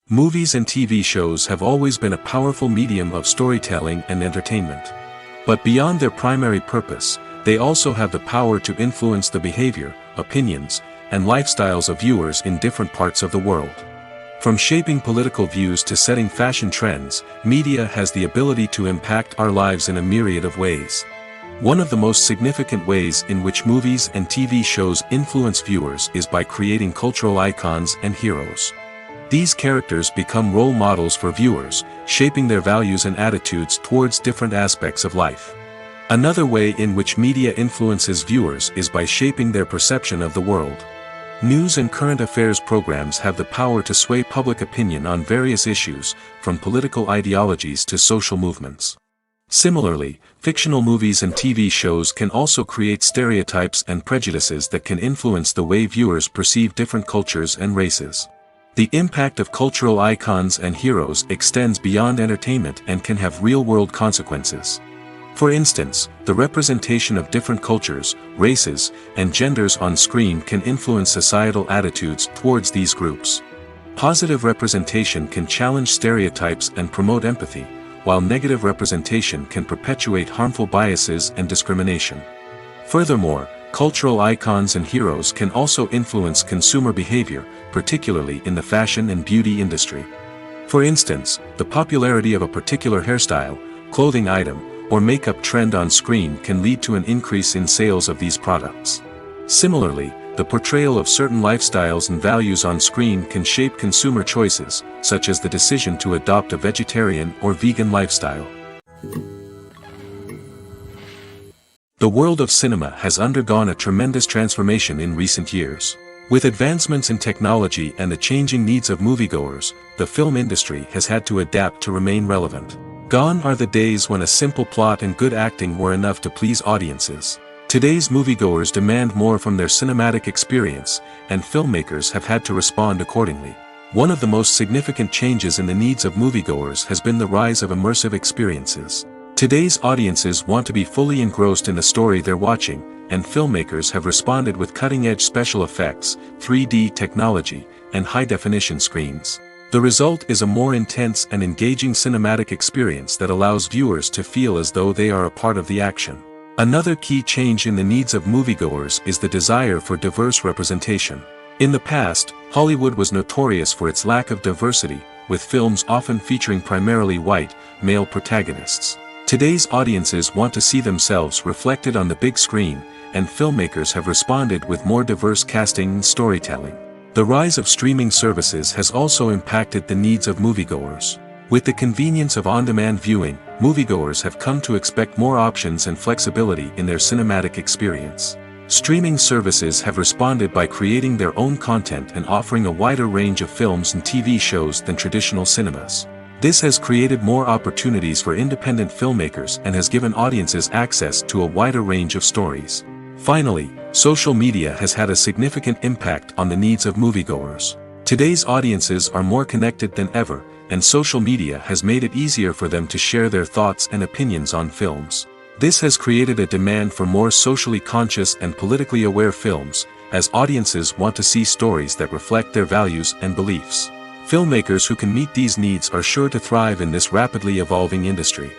Movies and TV shows have always been a powerful medium of storytelling and entertainment. But beyond their primary purpose, they also have the power to influence the behavior, opinions, and lifestyles of viewers in different parts of the world. From shaping political views to setting fashion trends, media has the ability to impact our lives in a myriad of ways. One of the most significant ways in which movies and TV shows influence viewers is by creating cultural icons and heroes. These characters become role models for viewers, shaping their values and attitudes towards different aspects of life. Another way in which media influences viewers is by shaping their perception of the world. News and current affairs programs have the power to sway public opinion on various issues, from political ideologies to social movements. Similarly, fictional movies and TV shows can also create stereotypes and prejudices that can influence the way viewers perceive different cultures and races. The impact of cultural icons and heroes extends beyond entertainment and can have real-world consequences. For instance, the representation of different cultures, races, and genders on screen can influence societal attitudes towards these groups. Positive representation can challenge stereotypes and promote empathy, while negative representation can perpetuate harmful biases and discrimination. Furthermore, cultural icons and heroes can also influence consumer behavior, particularly in the fashion and beauty industry. For instance, the popularity of a particular hairstyle, clothing item, or makeup trend on screen can lead to an increase in sales of these products. Similarly, the portrayal of certain lifestyles and values on screen can shape consumer choices, such as the decision to adopt a vegetarian or vegan lifestyle. The world of cinema has undergone a tremendous transformation in recent years. With advancements in technology and the changing needs of moviegoers, the film industry has had to adapt to remain relevant. Gone are the days when a simple plot and good acting were enough to please audiences. Today's moviegoers demand more from their cinematic experience, and filmmakers have had to respond accordingly. One of the most significant changes in the needs of moviegoers has been the rise of immersive experiences. Today's audiences want to be fully engrossed in the story they're watching, and filmmakers have responded with cutting-edge special effects, 3D technology, and high-definition screens. The result is a more intense and engaging cinematic experience that allows viewers to feel as though they are a part of the action. Another key change in the needs of moviegoers is the desire for diverse representation. In the past, Hollywood was notorious for its lack of diversity, with films often featuring primarily white, male protagonists. Today's audiences want to see themselves reflected on the big screen, and filmmakers have responded with more diverse casting and storytelling. The rise of streaming services has also impacted the needs of moviegoers. With the convenience of on-demand viewing, moviegoers have come to expect more options and flexibility in their cinematic experience. Streaming services have responded by creating their own content and offering a wider range of films and TV shows than traditional cinemas. This has created more opportunities for independent filmmakers and has given audiences access to a wider range of stories. Finally, social media has had a significant impact on the needs of moviegoers. Today's audiences are more connected than ever, and social media has made it easier for them to share their thoughts and opinions on films. This has created a demand for more socially conscious and politically aware films, as audiences want to see stories that reflect their values and beliefs. Filmmakers who can meet these needs are sure to thrive in this rapidly evolving industry.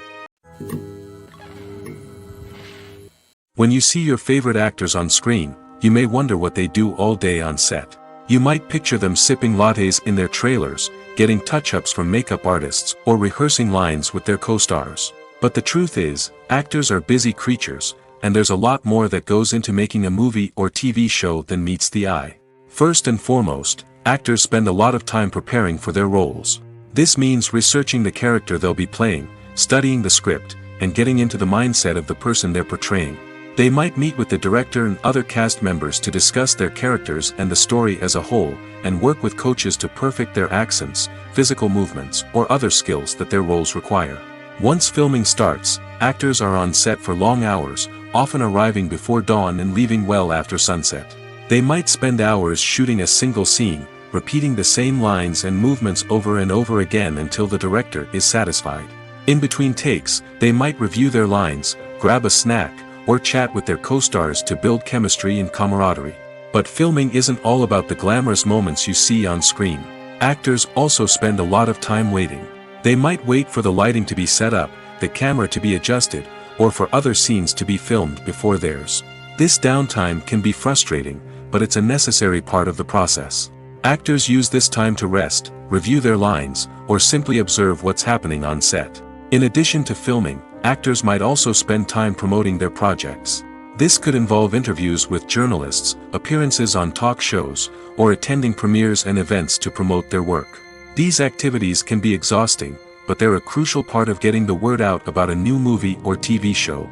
When you see your favorite actors on screen, you may wonder what they do all day on set. You might picture them sipping lattes in their trailers, getting touch-ups from makeup artists, or rehearsing lines with their co-stars. But the truth is, actors are busy creatures, and there's a lot more that goes into making a movie or TV show than meets the eye. First and foremost, actors spend a lot of time preparing for their roles. This means researching the character they'll be playing, studying the script, and getting into the mindset of the person they're portraying. They might meet with the director and other cast members to discuss their characters and the story as a whole, and work with coaches to perfect their accents, physical movements, or other skills that their roles require. Once filming starts, actors are on set for long hours, often arriving before dawn and leaving well after sunset. They might spend hours shooting a single scene, repeating the same lines and movements over and over again until the director is satisfied. In between takes, they might review their lines, grab a snack, or chat with their co-stars to build chemistry and camaraderie. But filming isn't all about the glamorous moments you see on screen. Actors also spend a lot of time waiting. They might wait for the lighting to be set up, the camera to be adjusted, or for other scenes to be filmed before theirs. This downtime can be frustrating, but it's a necessary part of the process. Actors use this time to rest, review their lines, or simply observe what's happening on set. In addition to filming, actors might also spend time promoting their projects. This could involve interviews with journalists, appearances on talk shows, or attending premieres and events to promote their work. These activities can be exhausting, but they're a crucial part of getting the word out about a new movie or TV show.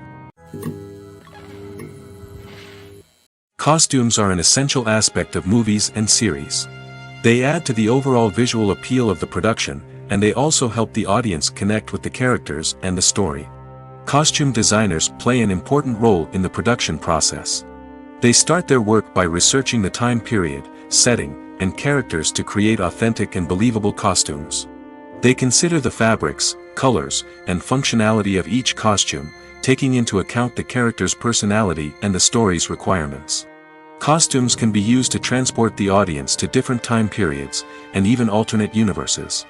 Costumes are an essential aspect of movies and series. They add to the overall visual appeal of the production, and they also help the audience connect with the characters and the story. Costume designers play an important role in the production process. They start their work by researching the time period, setting, and characters to create authentic and believable costumes. They consider the fabrics, colors, and functionality of each costume, taking into account the character's personality and the story's requirements. Costumes can be used to transport the audience to different time periods, and even alternate universes.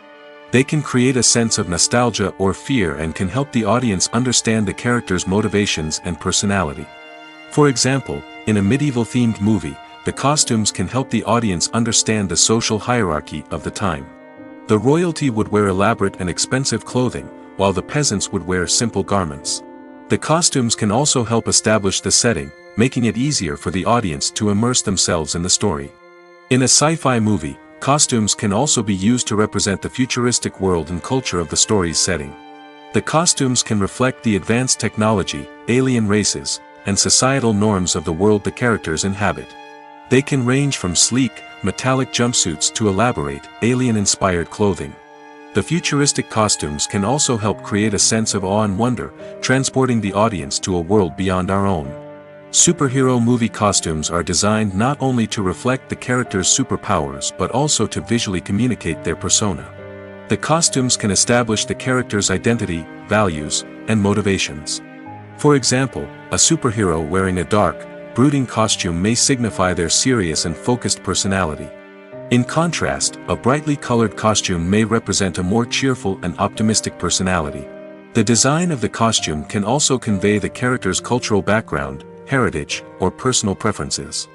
They can create a sense of nostalgia or fear and can help the audience understand the character's motivations and personality. For example, in a medieval-themed movie, the costumes can help the audience understand the social hierarchy of the time. The royalty would wear elaborate and expensive clothing, while the peasants would wear simple garments. The costumes can also help establish the setting, making it easier for the audience to immerse themselves in the story. In a sci-fi movie, costumes can also be used to represent the futuristic world and culture of the story's setting. The costumes can reflect the advanced technology, alien races, and societal norms of the world the characters inhabit. They can range from sleek, metallic jumpsuits to elaborate, alien-inspired clothing. The futuristic costumes can also help create a sense of awe and wonder, transporting the audience to a world beyond our own. Superhero movie costumes are designed not only to reflect the character's superpowers but also to visually communicate their persona. The costumes can establish the character's identity, values, and motivations. For example, a superhero wearing a dark, brooding costume may signify their serious and focused personality. In contrast, a brightly colored costume may represent a more cheerful and optimistic personality. The design of the costume can also convey the character's cultural background, heritage, or personal preferences.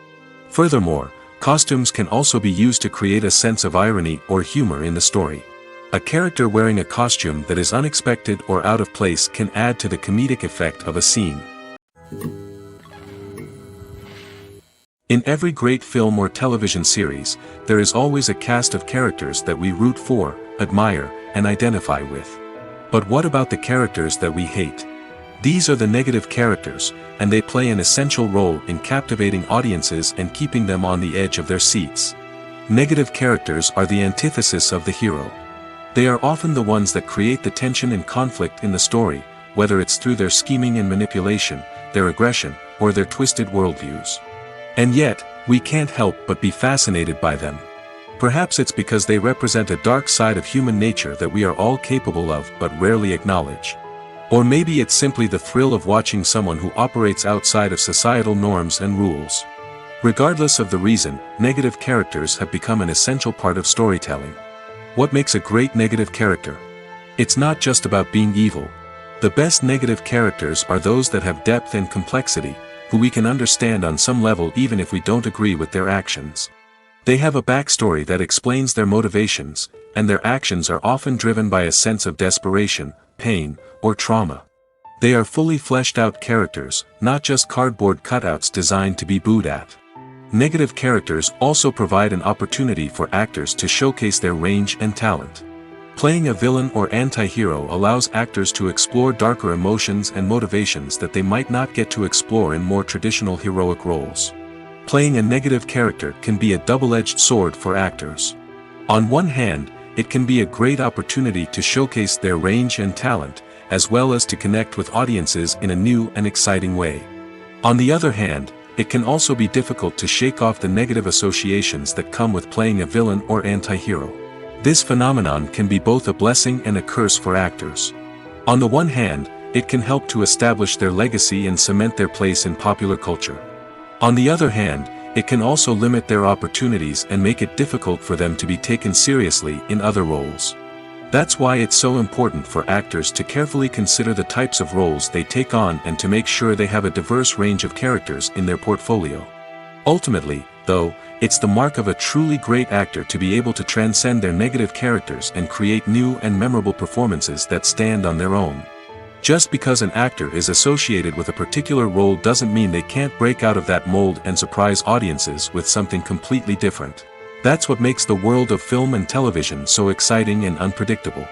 Furthermore, costumes can also be used to create a sense of irony or humor in the story. A character wearing a costume that is unexpected or out of place can add to the comedic effect of a scene. In every great film or television series, there is always a cast of characters that we root for, admire, and identify with. But what about the characters that we hate? These are the negative characters, and they play an essential role in captivating audiences and keeping them on the edge of their seats. Negative characters are the antithesis of the hero. They are often the ones that create the tension and conflict in the story, whether it's through their scheming and manipulation, their aggression, or their twisted worldviews. And yet, we can't help but be fascinated by them. Perhaps it's because they represent a dark side of human nature that we are all capable of but rarely acknowledge. Or maybe it's simply the thrill of watching someone who operates outside of societal norms and rules. Regardless of the reason, negative characters have become an essential part of storytelling. What makes a great negative character? It's not just about being evil. The best negative characters are those that have depth and complexity, who we can understand on some level even if we don't agree with their actions. They have a backstory that explains their motivations, and their actions are often driven by a sense of desperation, pain, or trauma. They are fully fleshed out characters, not just cardboard cutouts designed to be booed at. Negative characters also provide an opportunity for actors to showcase their range and talent. Playing a villain or anti-hero allows actors to explore darker emotions and motivations that they might not get to explore in more traditional heroic roles. Playing a negative character can be a double-edged sword for actors. On one hand, it can be a great opportunity to showcase their range and talent, as well as to connect with audiences in a new and exciting way. On the other hand, it can also be difficult to shake off the negative associations that come with playing a villain or anti-hero. This phenomenon can be both a blessing and a curse for actors. On the one hand, it can help to establish their legacy and cement their place in popular culture. On the other hand, it can also limit their opportunities and make it difficult for them to be taken seriously in other roles. That's why it's so important for actors to carefully consider the types of roles they take on and to make sure they have a diverse range of characters in their portfolio. Ultimately, though, it's the mark of a truly great actor to be able to transcend their negative characters and create new and memorable performances that stand on their own. Just because an actor is associated with a particular role doesn't mean they can't break out of that mold and surprise audiences with something completely different. That's what makes the world of film and television so exciting and unpredictable.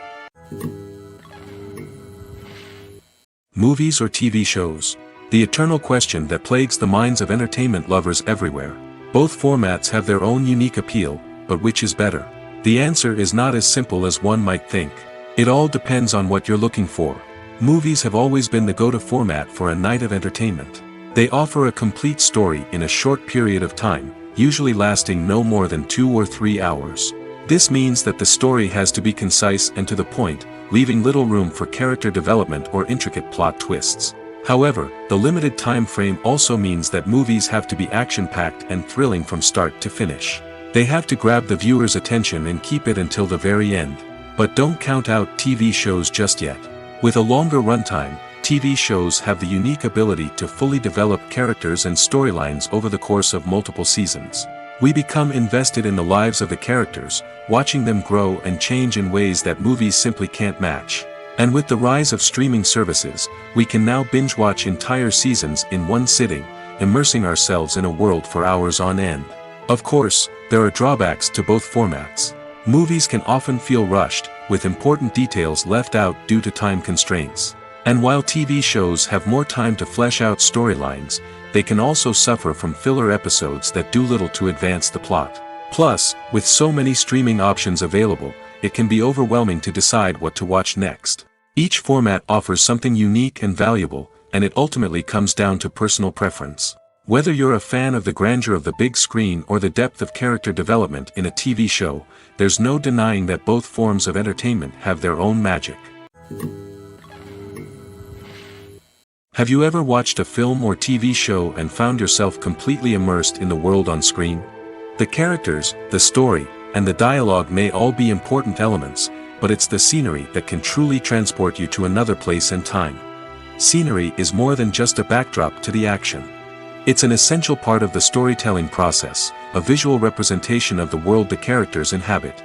Movies or TV shows? The eternal question that plagues the minds of entertainment lovers everywhere. Both formats have their own unique appeal, but which is better? The answer is not as simple as one might think. It all depends on what you're looking for. Movies have always been the go-to format for a night of entertainment. They offer a complete story in a short period of time, usually lasting no more than 2 or 3 hours. This means that the story has to be concise and to the point, leaving little room for character development or intricate plot twists. However, the limited time frame also means that movies have to be action-packed and thrilling from start to finish. They have to grab the viewer's attention and keep it until the very end. But don't count out TV shows just yet. With a longer runtime, TV shows have the unique ability to fully develop characters and storylines over the course of multiple seasons. We become invested in the lives of the characters, watching them grow and change in ways that movies simply can't match. And with the rise of streaming services, we can now binge-watch entire seasons in one sitting, immersing ourselves in a world for hours on end. Of course, there are drawbacks to both formats. Movies can often feel rushed, with important details left out due to time constraints. And while TV shows have more time to flesh out storylines, they can also suffer from filler episodes that do little to advance the plot. Plus, with so many streaming options available, it can be overwhelming to decide what to watch next. Each format offers something unique and valuable, and it ultimately comes down to personal preference. Whether you're a fan of the grandeur of the big screen or the depth of character development in a TV show, there's no denying that both forms of entertainment have their own magic. Have you ever watched a film or TV show and found yourself completely immersed in the world on screen? The characters, the story, and the dialogue may all be important elements, but it's the scenery that can truly transport you to another place and time. Scenery is more than just a backdrop to the action. It's an essential part of the storytelling process, a visual representation of the world the characters inhabit.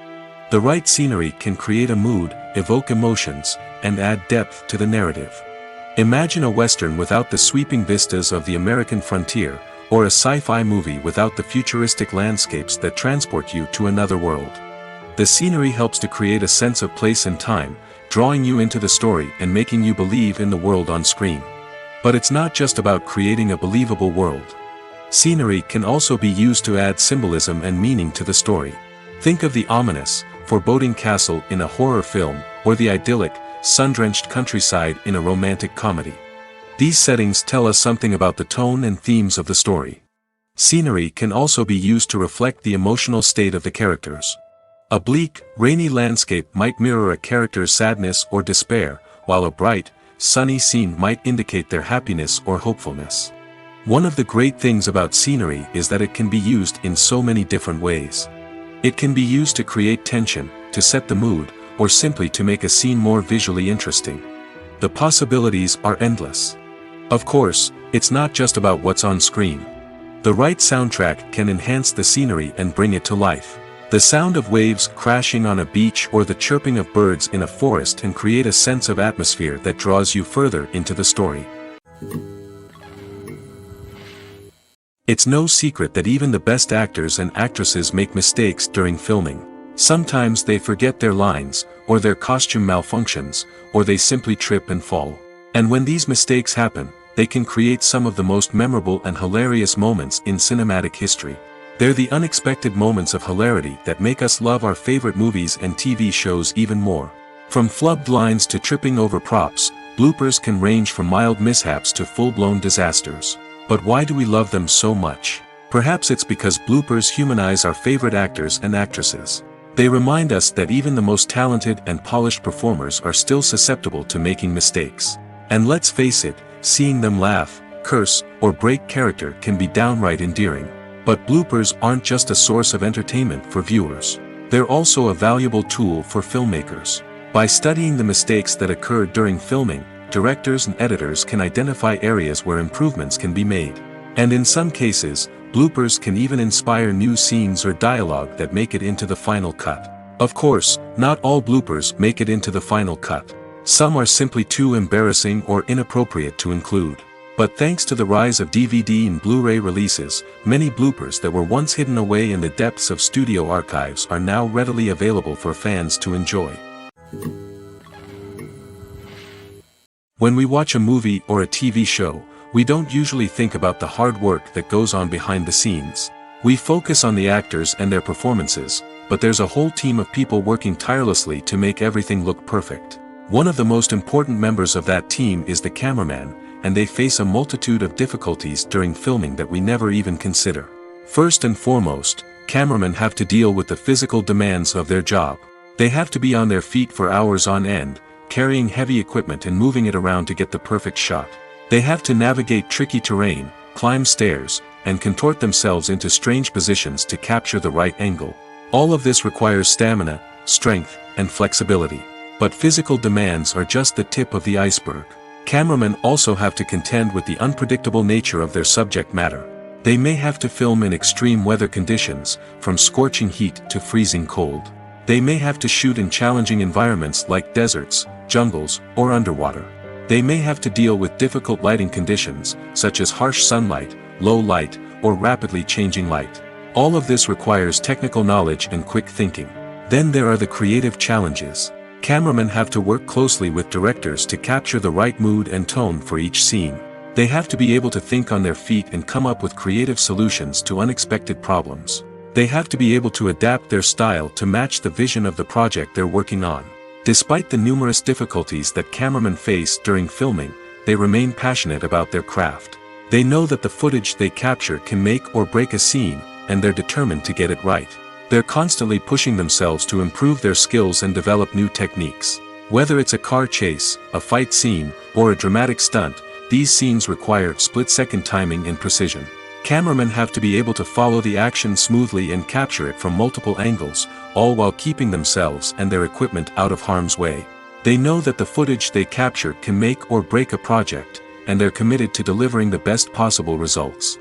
The right scenery can create a mood, evoke emotions, and add depth to the narrative. Imagine a Western without the sweeping vistas of the American frontier, or a sci-fi movie without the futuristic landscapes that transport you to another world. The scenery helps to create a sense of place and time, drawing you into the story and making you believe in the world on screen. But it's not just about creating a believable world. Scenery can also be used to add symbolism and meaning to the story. Think of the ominous, foreboding castle in a horror film, or the idyllic, sun-drenched countryside in a romantic comedy. These settings tell us something about the tone and themes of the story. Scenery can also be used to reflect the emotional state of the characters. A bleak, rainy landscape might mirror a character's sadness or despair, while a bright, sunny scene might indicate their happiness or hopefulness. One of the great things about scenery is that it can be used in so many different ways. It can be used to create tension, to set the mood, or simply to make a scene more visually interesting. The possibilities are endless. Of course, it's not just about what's on screen. The right soundtrack can enhance the scenery and bring it to life. The sound of waves crashing on a beach or the chirping of birds in a forest can create a sense of atmosphere that draws you further into the story. It's no secret that even the best actors and actresses make mistakes during filming. Sometimes they forget their lines, or their costume malfunctions, or they simply trip and fall. And when these mistakes happen, they can create some of the most memorable and hilarious moments in cinematic history. They're the unexpected moments of hilarity that make us love our favorite movies and TV shows even more. From flubbed lines to tripping over props, bloopers can range from mild mishaps to full-blown disasters. But why do we love them so much? Perhaps it's because bloopers humanize our favorite actors and actresses. They remind us that even the most talented and polished performers are still susceptible to making mistakes. And let's face it, seeing them laugh, curse, or break character can be downright endearing. But bloopers aren't just a source of entertainment for viewers. They're also a valuable tool for filmmakers. By studying the mistakes that occurred during filming, directors and editors can identify areas where improvements can be made. And in some cases, bloopers can even inspire new scenes or dialogue that make it into the final cut. Of course, not all bloopers make it into the final cut. Some are simply too embarrassing or inappropriate to include. But thanks to the rise of DVD and Blu-ray releases, many bloopers that were once hidden away in the depths of studio archives are now readily available for fans to enjoy. When we watch a movie or a TV show, we don't usually think about the hard work that goes on behind the scenes. We focus on the actors and their performances, but there's a whole team of people working tirelessly to make everything look perfect. One of the most important members of that team is the cameraman, and they face a multitude of difficulties during filming that we never even consider. First and foremost, cameramen have to deal with the physical demands of their job. They have to be on their feet for hours on end, carrying heavy equipment and moving it around to get the perfect shot. They have to navigate tricky terrain, climb stairs, and contort themselves into strange positions to capture the right angle. All of this requires stamina, strength, and flexibility. But physical demands are just the tip of the iceberg. Cameramen also have to contend with the unpredictable nature of their subject matter. They may have to film in extreme weather conditions, from scorching heat to freezing cold. They may have to shoot in challenging environments like deserts, jungles, or underwater. They may have to deal with difficult lighting conditions, such as harsh sunlight, low light, or rapidly changing light. All of this requires technical knowledge and quick thinking. Then there are the creative challenges. Cameramen have to work closely with directors to capture the right mood and tone for each scene. They have to be able to think on their feet and come up with creative solutions to unexpected problems. They have to be able to adapt their style to match the vision of the project they're working on. Despite the numerous difficulties that cameramen face during filming, they remain passionate about their craft. They know that the footage they capture can make or break a scene, and they're determined to get it right. They're constantly pushing themselves to improve their skills and develop new techniques. Whether it's a car chase, a fight scene, or a dramatic stunt, these scenes require split-second timing and precision. Cameramen have to be able to follow the action smoothly and capture it from multiple angles, all while keeping themselves and their equipment out of harm's way. They know that the footage they capture can make or break a project, and they're committed to delivering the best possible results.